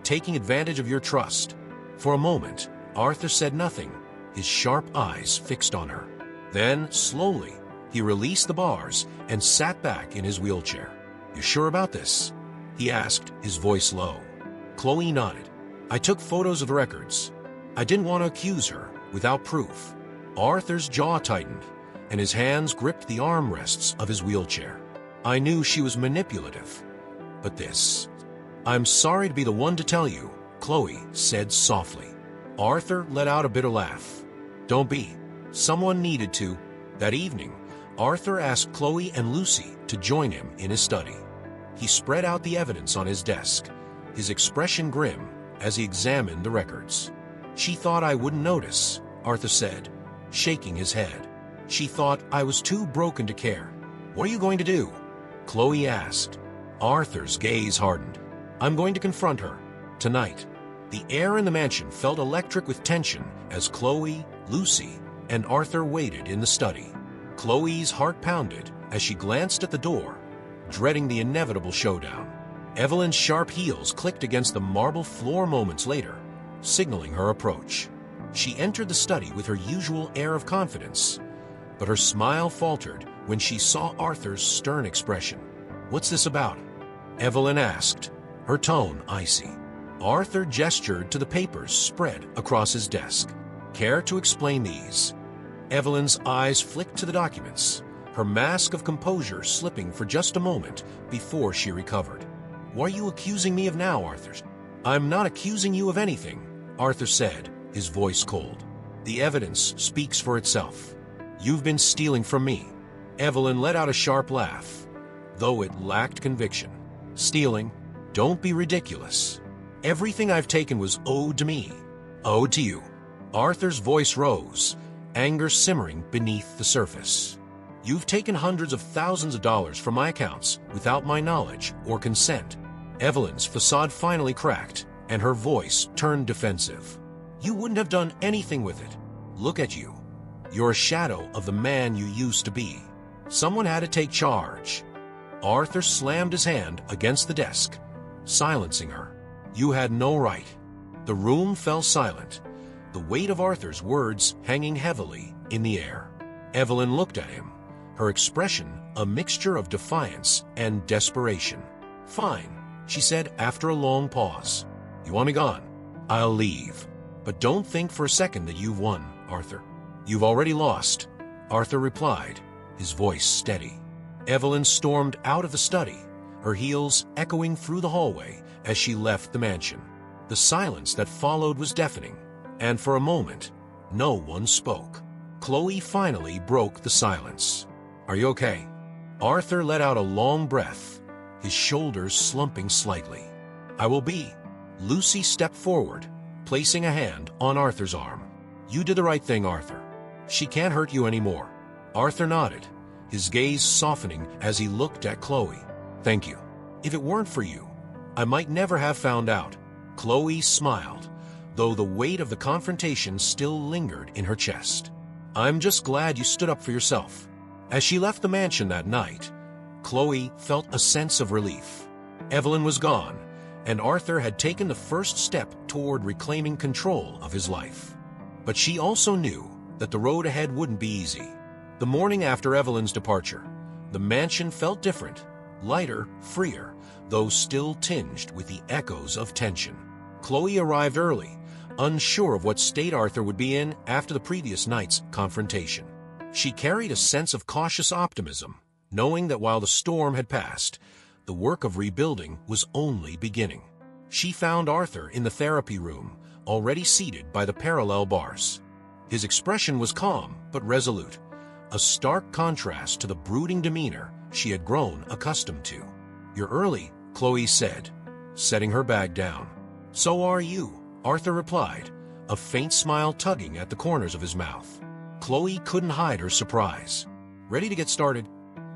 A: taking advantage of your trust." For a moment, Arthur said nothing, his sharp eyes fixed on her. Then, slowly, he released the bars and sat back in his wheelchair. "You sure about this?" he asked, his voice low. Chloe nodded. "I took photos of the records. I didn't want to accuse her without proof." Arthur's jaw tightened, and his hands gripped the armrests of his wheelchair. "I knew she was manipulative. But this—" "I'm sorry to be the one to tell you," Chloe said softly. Arthur let out a bitter laugh. "Don't be. Someone needed to." That evening, Arthur asked Chloe and Lucy to join him in his study. He spread out the evidence on his desk, his expression grim as he examined the records. "She thought I wouldn't notice," Arthur said, shaking his head. "She thought I was too broken to care." "What are you going to do?" Chloe asked. Arthur's gaze hardened. "I'm going to confront her. Tonight." The air in the mansion felt electric with tension as Chloe, Lucy, and Arthur waited in the study. Chloe's heart pounded as she glanced at the door, dreading the inevitable showdown. Evelyn's sharp heels clicked against the marble floor moments later, signaling her approach. She entered the study with her usual air of confidence, but her smile faltered when she saw Arthur's stern expression. "What's this about?" Evelyn asked, her tone icy. Arthur gestured to the papers spread across his desk. "Care to explain these?" Evelyn's eyes flicked to the documents, her mask of composure slipping for just a moment before she recovered. "What are you accusing me of now, Arthur?" "I'm not accusing you of anything," Arthur said, his voice cold. "The evidence speaks for itself. You've been stealing from me." Evelyn let out a sharp laugh, though it lacked conviction. "Stealing? Don't be ridiculous. Everything I've taken was owed to me." "Owed to you?" Arthur's voice rose, anger simmering beneath the surface. "You've taken hundreds of thousands of dollars from my accounts without my knowledge or consent." Evelyn's facade finally cracked, and her voice turned defensive. "You wouldn't have done anything with it. Look at you. You're a shadow of the man you used to be. Someone had to take charge." Arthur slammed his hand against the desk, silencing her. "You had no right." The room fell silent, the weight of Arthur's words hanging heavily in the air. Evelyn looked at him, her expression a mixture of defiance and desperation. "Fine," she said after a long pause. "You want me gone? I'll leave. But don't think for a second that you've won, Arthur. You've already lost," Arthur replied, his voice steady. Evelyn stormed out of the study, her heels echoing through the hallway as she left the mansion. The silence that followed was deafening, and for a moment, no one spoke. Chloe finally broke the silence. "Are you okay?" Arthur let out a long breath, his shoulders slumping slightly. "I will be." Lucy stepped forward, placing a hand on Arthur's arm. "You did the right thing, Arthur. She can't hurt you anymore." Arthur nodded, his gaze softening as he looked at Chloe. "Thank you. If it weren't for you, I might never have found out." Chloe smiled, though the weight of the confrontation still lingered in her chest. "I'm just glad you stood up for yourself." As she left the mansion that night, Chloe felt a sense of relief. Evelyn was gone, and Arthur had taken the first step toward reclaiming control of his life. But she also knew that the road ahead wouldn't be easy. The morning after Evelyn's departure, the mansion felt different, lighter, freer, though still tinged with the echoes of tension. Chloe arrived early, unsure of what state Arthur would be in after the previous night's confrontation. She carried a sense of cautious optimism, knowing that while the storm had passed, the work of rebuilding was only beginning. She found Arthur in the therapy room, already seated by the parallel bars. His expression was calm but resolute, a stark contrast to the brooding demeanor she had grown accustomed to. "You're early," Chloe said, setting her bag down. "So are you," Arthur replied, a faint smile tugging at the corners of his mouth. Chloe couldn't hide her surprise. "Ready to get started?"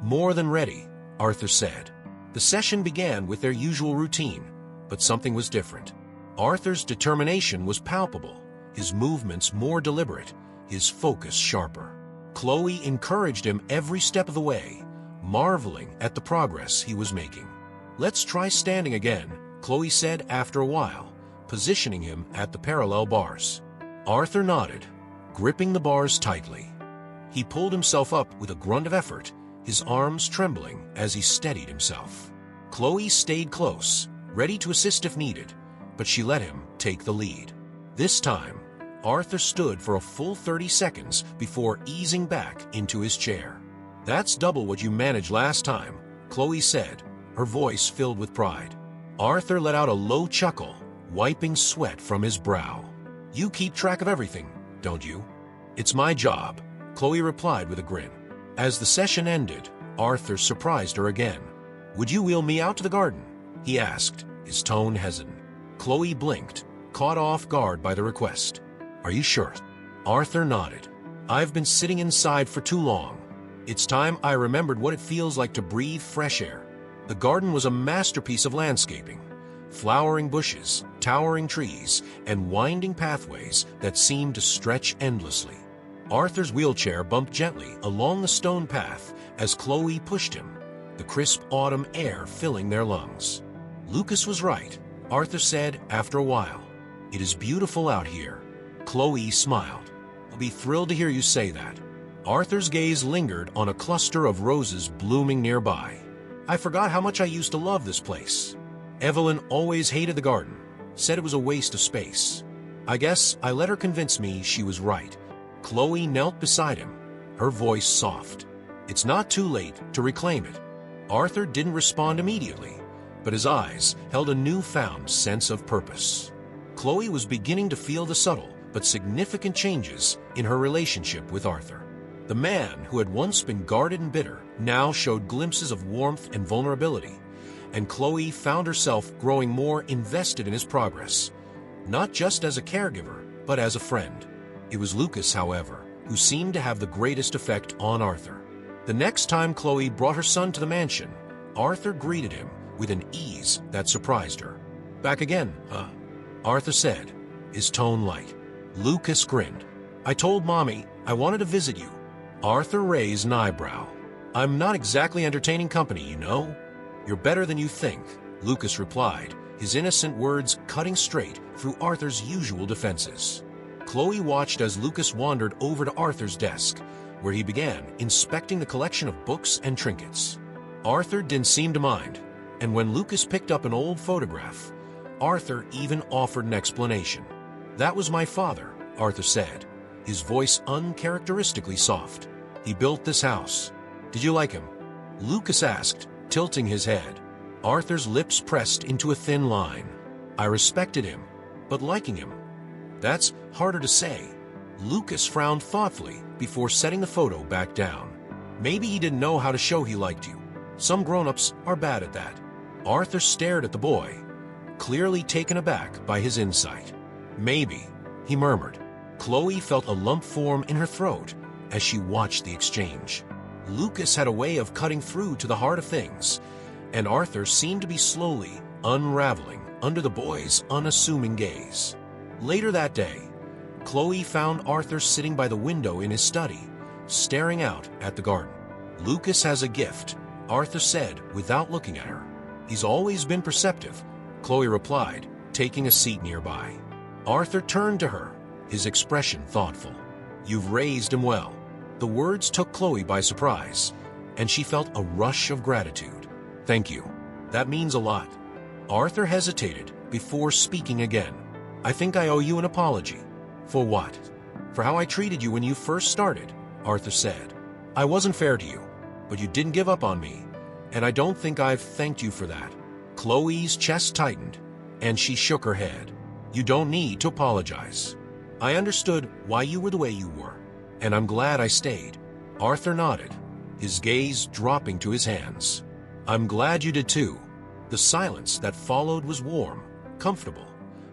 A: "More than ready," Arthur said. The session began with their usual routine, but something was different. Arthur's determination was palpable, his movements more deliberate, his focus sharper. Chloe encouraged him every step of the way, marveling at the progress he was making. "Let's try standing again," Chloe said after a while, positioning him at the parallel bars. Arthur nodded, gripping the bars tightly. He pulled himself up with a grunt of effort, his arms trembling as he steadied himself. Chloe stayed close, ready to assist if needed, but she let him take the lead. This time, Arthur stood for a full 30 seconds before easing back into his chair. "That's double what you managed last time," Chloe said, her voice filled with pride. Arthur let out a low chuckle, wiping sweat from his brow. "You keep track of everything, don't you?" "It's my job," Chloe replied with a grin. As the session ended, Arthur surprised her again. "Would you wheel me out to the garden?" he asked, his tone hesitant. Chloe blinked, caught off guard by the request. "Are you sure?" Arthur nodded. "I've been sitting inside for too long. It's time I remembered what it feels like to breathe fresh air." The garden was a masterpiece of landscaping. Flowering bushes, towering trees, and winding pathways that seemed to stretch endlessly. Arthur's wheelchair bumped gently along the stone path as Chloe pushed him, the crisp autumn air filling their lungs. "Lucas was right," Arthur said after a while. "It is beautiful out here." Chloe smiled. "I'll be thrilled to hear you say that." Arthur's gaze lingered on a cluster of roses blooming nearby. "I forgot how much I used to love this place. Evelyn always hated the garden, said it was a waste of space. I guess I let her convince me she was right." Chloe knelt beside him, her voice soft. "It's not too late to reclaim it." Arthur didn't respond immediately, but his eyes held a newfound sense of purpose. Chloe was beginning to feel the subtle but significant changes in her relationship with Arthur. The man who had once been guarded and bitter now showed glimpses of warmth and vulnerability, and Chloe found herself growing more invested in his progress, not just as a caregiver, but as a friend. It was Lucas, however, who seemed to have the greatest effect on Arthur. The next time Chloe brought her son to the mansion, Arthur greeted him with an ease that surprised her. "Back again, huh?" Arthur said, his tone light. Lucas grinned. "I told Mommy I wanted to visit you." Arthur raised an eyebrow. "I'm not exactly entertaining company, you know." "You're better than you think," Lucas replied, his innocent words cutting straight through Arthur's usual defenses. Chloe watched as Lucas wandered over to Arthur's desk, where he began inspecting the collection of books and trinkets. Arthur didn't seem to mind, and when Lucas picked up an old photograph, Arthur even offered an explanation. "That was my father," Arthur said, his voice uncharacteristically soft. "He built this house." "Did you like him?" Lucas asked, tilting his head. Arthur's lips pressed into a thin line. "I respected him, but liking him, that's harder to say." Lucas frowned thoughtfully before setting the photo back down. "Maybe he didn't know how to show he liked you. Some grown-ups are bad at that." Arthur stared at the boy, clearly taken aback by his insight. "Maybe," he murmured. Chloe felt a lump form in her throat as she watched the exchange. Lucas had a way of cutting through to the heart of things, and Arthur seemed to be slowly unraveling under the boy's unassuming gaze. Later that day, Chloe found Arthur sitting by the window in his study, staring out at the garden. "Lucas has a gift," Arthur said without looking at her. "He's always been perceptive," Chloe replied, taking a seat nearby. Arthur turned to her, his expression thoughtful. "You've raised him well." The words took Chloe by surprise, and she felt a rush of gratitude. "Thank you. That means a lot." Arthur hesitated before speaking again. "I think I owe you an apology." "For what?" "For how I treated you when you first started," Arthur said. "I wasn't fair to you, but you didn't give up on me, and I don't think I've thanked you for that." Chloe's chest tightened, and she shook her head. "You don't need to apologize. I understood why you were the way you were, and I'm glad I stayed." Arthur nodded, his gaze dropping to his hands. "I'm glad you did too." The silence that followed was warm, comfortable,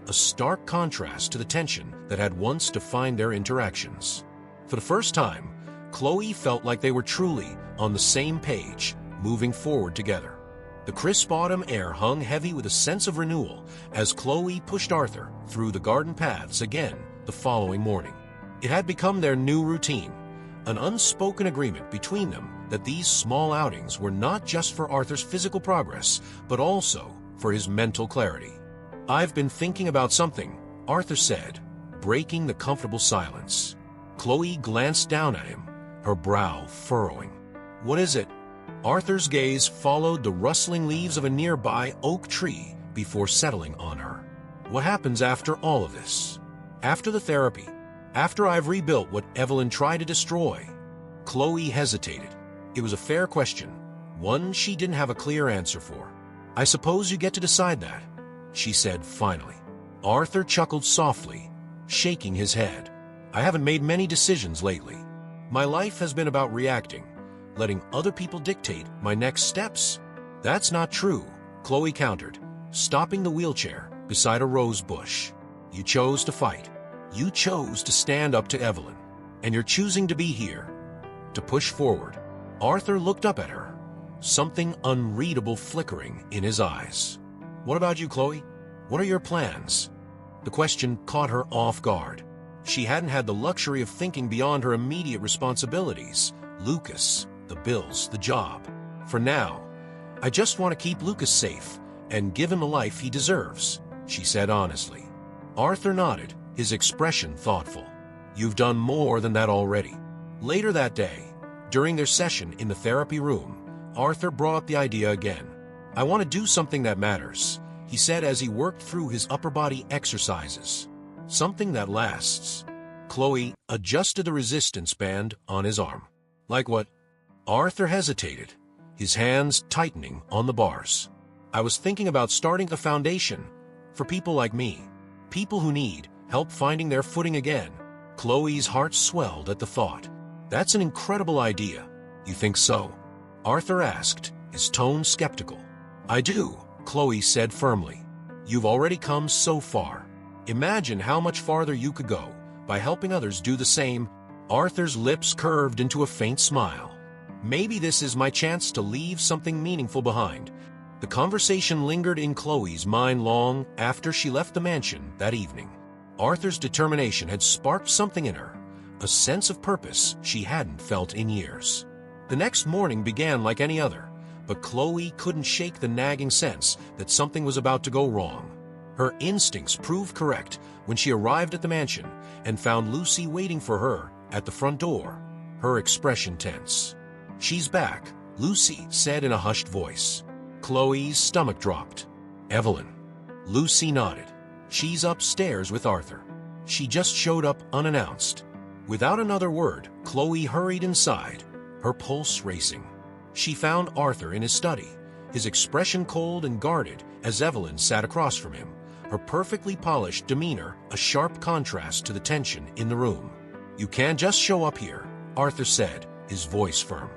A: a stark contrast to the tension that had once defined their interactions. For the first time, Chloe felt like they were truly on the same page, moving forward together. The crisp autumn air hung heavy with a sense of renewal as Chloe pushed Arthur through the garden paths again the following morning. It had become their new routine, an unspoken agreement between them that these small outings were not just for Arthur's physical progress, but also for his mental clarity. "I've been thinking about something," Arthur said, breaking the comfortable silence. Chloe glanced down at him, her brow furrowing. "What is it?" Arthur's gaze followed the rustling leaves of a nearby oak tree before settling on her. "What happens after all of this? After the therapy? After I've rebuilt what Evelyn tried to destroy?" Chloe hesitated. It was a fair question, one she didn't have a clear answer for. "I suppose you get to decide that," she said finally. Arthur chuckled softly, shaking his head. "I haven't made many decisions lately. My life has been about reacting, letting other people dictate my next steps." "That's not true," Chloe countered, stopping the wheelchair beside a rose bush. "You chose to fight. You chose to stand up to Evelyn. And you're choosing to be here, to push forward." Arthur looked up at her, something unreadable flickering in his eyes. "What about you, Chloe? What are your plans?" The question caught her off guard. She hadn't had the luxury of thinking beyond her immediate responsibilities. Lucas, the bills, the job. "For now, I just want to keep Lucas safe and give him the life he deserves," she said honestly. Arthur nodded, his expression thoughtful. "You've done more than that already." Later that day, during their session in the therapy room, Arthur brought up the idea again. "I want to do something that matters," he said as he worked through his upper body exercises. "Something that lasts." Chloe adjusted the resistance band on his arm. "Like what?" Arthur hesitated, his hands tightening on the bars. "I was thinking about starting a foundation for people like me, people who need help finding their footing again." Chloe's heart swelled at the thought. "That's an incredible idea." "You think so?" Arthur asked, his tone skeptical. "I do," Chloe said firmly. "You've already come so far. Imagine how much farther you could go by helping others do the same." Arthur's lips curved into a faint smile. "Maybe this is my chance to leave something meaningful behind." The conversation lingered in Chloe's mind long after she left the mansion that evening. Arthur's determination had sparked something in her, a sense of purpose she hadn't felt in years. The next morning began like any other, but Chloe couldn't shake the nagging sense that something was about to go wrong. Her instincts proved correct when she arrived at the mansion and found Lucy waiting for her at the front door, her expression tense. "She's back," Lucy said in a hushed voice. Chloe's stomach dropped. "Evelyn?" Lucy nodded. "She's upstairs with Arthur. She just showed up unannounced." Without another word, Chloe hurried inside, her pulse racing. She found Arthur in his study, his expression cold and guarded as Evelyn sat across from him, her perfectly polished demeanor a sharp contrast to the tension in the room. "You can't just show up here," Arthur said, his voice firm.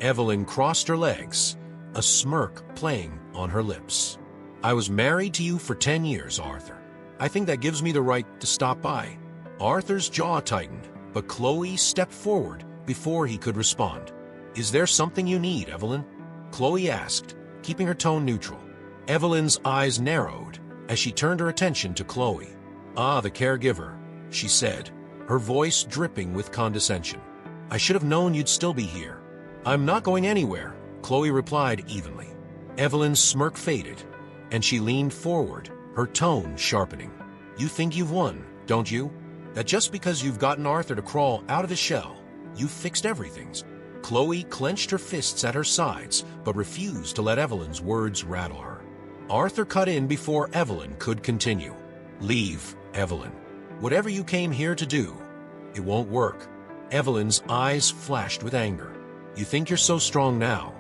A: Evelyn crossed her legs, a smirk playing on her lips. "I was married to you for 10 years, Arthur. I think that gives me the right to stop by." Arthur's jaw tightened, but Chloe stepped forward before he could respond. "Is there something you need, Evelyn?" Chloe asked, keeping her tone neutral. Evelyn's eyes narrowed as she turned her attention to Chloe. "Ah, the caregiver," she said, her voice dripping with condescension. "I should have known you'd still be here." "I'm not going anywhere," Chloe replied evenly. Evelyn's smirk faded, and she leaned forward, her tone sharpening. "You think you've won, don't you? That just because you've gotten Arthur to crawl out of his shell, you've fixed everything." Chloe clenched her fists at her sides, but refused to let Evelyn's words rattle her. Arthur cut in before Evelyn could continue. "Leave, Evelyn. Whatever you came here to do, it won't work." Evelyn's eyes flashed with anger. "You think you're so strong now?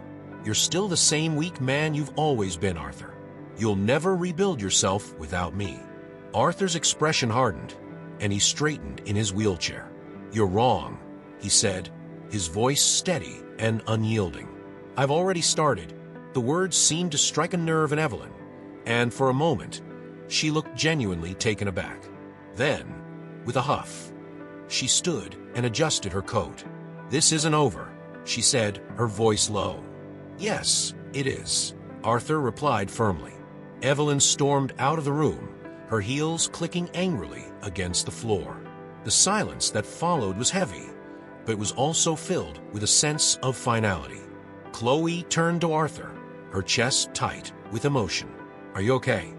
A: You're still the same weak man you've always been, Arthur. You'll never rebuild yourself without me." Arthur's expression hardened, and he straightened in his wheelchair. "You're wrong," he said, his voice steady and unyielding. "I've already started." The words seemed to strike a nerve in Evelyn, and for a moment, she looked genuinely taken aback. Then, with a huff, she stood and adjusted her coat. "This isn't over," she said, her voice low. "Yes, it is," Arthur replied firmly. Evelyn stormed out of the room, her heels clicking angrily against the floor. The silence that followed was heavy, but it was also filled with a sense of finality. Chloe turned to Arthur, her chest tight with emotion. "Are you okay?"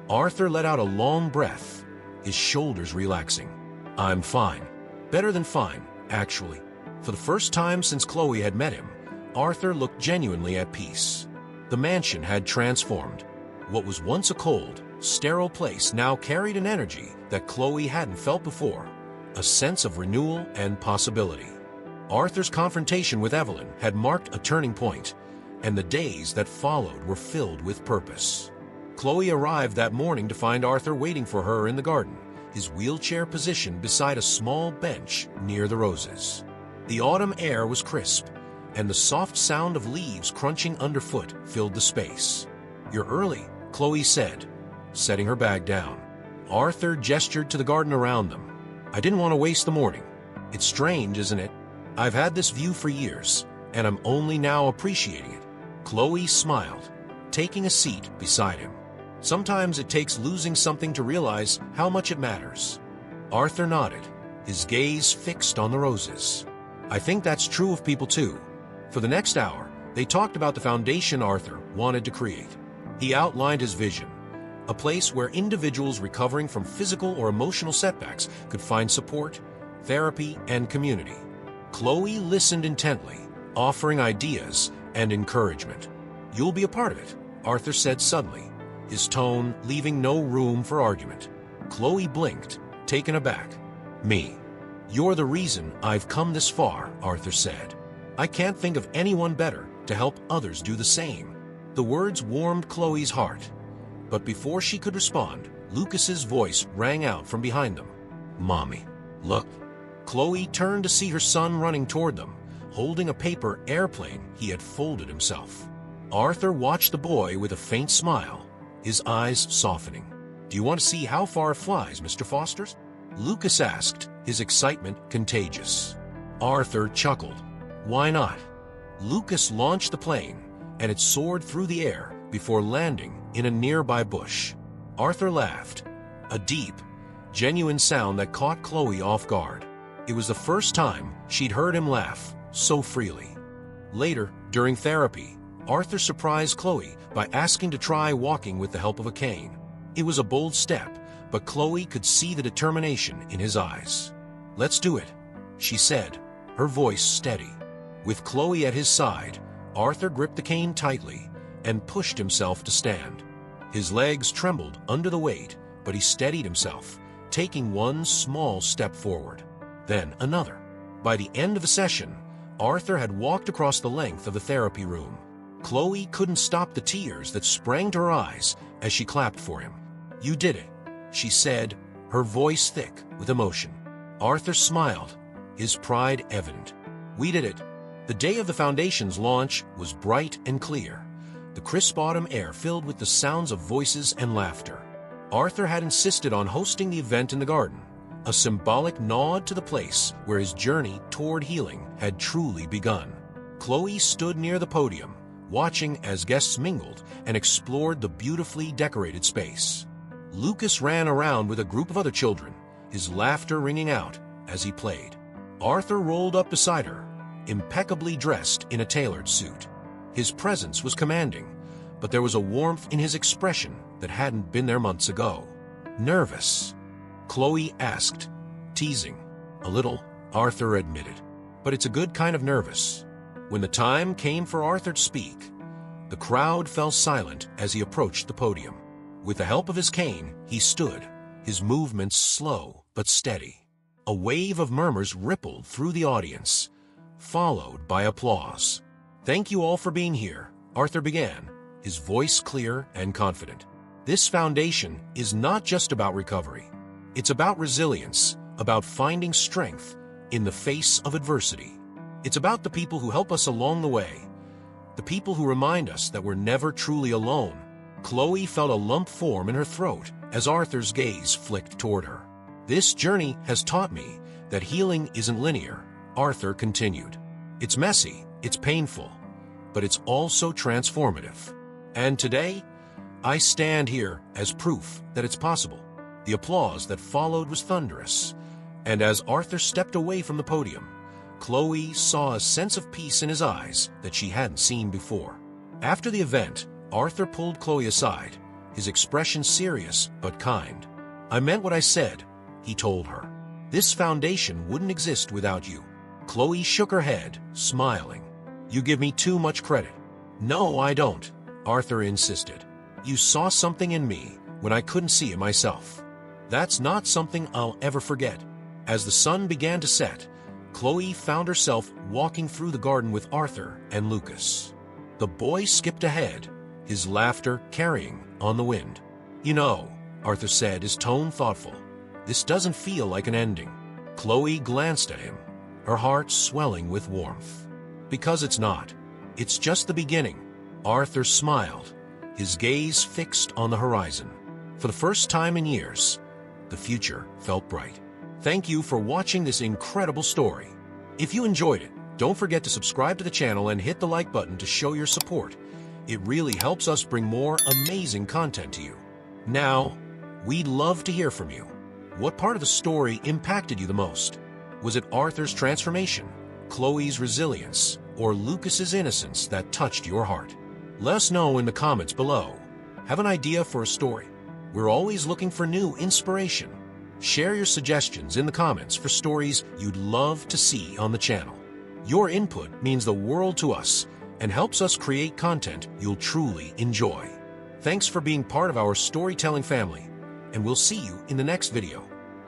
A: Arthur let out a long breath, his shoulders relaxing. "I'm fine. Better than fine, actually." For the first time since Chloe had met him, Arthur looked genuinely at peace. The mansion had transformed. What was once a cold, sterile place now carried an energy that Chloe hadn't felt before, a sense of renewal and possibility. Arthur's confrontation with Evelyn had marked a turning point, and the days that followed were filled with purpose. Chloe arrived that morning to find Arthur waiting for her in the garden, his wheelchair positioned beside a small bench near the roses. The autumn air was crisp, and the soft sound of leaves crunching underfoot filled the space. "You're early," Chloe said, setting her bag down. Arthur gestured to the garden around them. "I didn't want to waste the morning. It's strange, isn't it? I've had this view for years, and I'm only now appreciating it." Chloe smiled, taking a seat beside him. "Sometimes it takes losing something to realize how much it matters." Arthur nodded, his gaze fixed on the roses. "I think that's true of people too." For the next hour, they talked about the foundation Arthur wanted to create. He outlined his vision, a place where individuals recovering from physical or emotional setbacks could find support, therapy, and community. Chloe listened intently, offering ideas and encouragement. "You'll be a part of it," Arthur said suddenly, his tone leaving no room for argument. Chloe blinked, taken aback. "Me? You're the reason I've come this far," Arthur said. "I can't think of anyone better to help others do the same." The words warmed Chloe's heart, but before she could respond, Lucas's voice rang out from behind them. "Mommy, look." Chloe turned to see her son running toward them, holding a paper airplane he had folded himself. Arthur watched the boy with a faint smile, his eyes softening. "Do you want to see how far it flies, Mr. Fosters?" Lucas asked, his excitement contagious. Arthur chuckled. "Why not?" Lucas launched the plane, and it soared through the air before landing in a nearby bush. Arthur laughed, a deep, genuine sound that caught Chloe off guard. It was the first time she'd heard him laugh so freely. Later, during therapy, Arthur surprised Chloe by asking to try walking with the help of a cane. It was a bold step, but Chloe could see the determination in his eyes. "Let's do it," she said, her voice steady. With Chloe at his side, Arthur gripped the cane tightly and pushed himself to stand. His legs trembled under the weight, but he steadied himself, taking one small step forward, then another. By the end of the session, Arthur had walked across the length of the therapy room. Chloe couldn't stop the tears that sprang to her eyes as she clapped for him. "You did it," she said, her voice thick with emotion. Arthur smiled, his pride evident. "We did it." The day of the Foundation's launch was bright and clear, the crisp autumn air filled with the sounds of voices and laughter. Arthur had insisted on hosting the event in the garden, a symbolic nod to the place where his journey toward healing had truly begun. Chloe stood near the podium, watching as guests mingled and explored the beautifully decorated space. Lucas ran around with a group of other children, his laughter ringing out as he played. Arthur rolled up beside her, impeccably dressed in a tailored suit. His presence was commanding, but there was a warmth in his expression that hadn't been there months ago. "Nervous?" Chloe asked, teasing. "A little," Arthur admitted, "but it's a good kind of nervous." When the time came for Arthur to speak, the crowd fell silent as he approached the podium. With the help of his cane, he stood, his movements slow but steady. A wave of murmurs rippled through the audience, followed by applause. "Thank you all for being here," Arthur began, his voice clear and confident. "This foundation is not just about recovery. It's about resilience, about finding strength in the face of adversity. It's about the people who help us along the way, the people who remind us that we're never truly alone. Chloe felt a lump form in her throat as Arthur's gaze flicked toward her. This journey has taught me that healing isn't linear, Arthur continued. It's messy, it's painful, but it's also transformative. And today, I stand here as proof that it's possible. The applause that followed was thunderous, and as Arthur stepped away from the podium, Chloe saw a sense of peace in his eyes that she hadn't seen before. After the event, Arthur pulled Chloe aside, his expression serious but kind. "I meant what I said," he told her. "This foundation wouldn't exist without you." Chloe shook her head, smiling. "You give me too much credit." "No, I don't," Arthur insisted. "You saw something in me when I couldn't see it myself. That's not something I'll ever forget." As the sun began to set, Chloe found herself walking through the garden with Arthur and Lucas. The boy skipped ahead, his laughter carrying on the wind. "You know," Arthur said, his tone thoughtful, "this doesn't feel like an ending." Chloe glanced at him, her heart swelling with warmth. "Because it's not. It's just the beginning." Arthur smiled, his gaze fixed on the horizon. For the first time in years, the future felt bright. Thank you for watching this incredible story. If you enjoyed it, don't forget to subscribe to the channel and hit the like button to show your support. It really helps us bring more amazing content to you. Now, we'd love to hear from you. What part of the story impacted you the most? Was it Arthur's transformation, Chloe's resilience, or Lucas's innocence that touched your heart? Let us know in the comments below. Have an idea for a story? We're always looking for new inspiration. Share your suggestions in the comments for stories you'd love to see on the channel. Your input means the world to us and helps us create content you'll truly enjoy. Thanks for being part of our storytelling family, and we'll see you in the next video.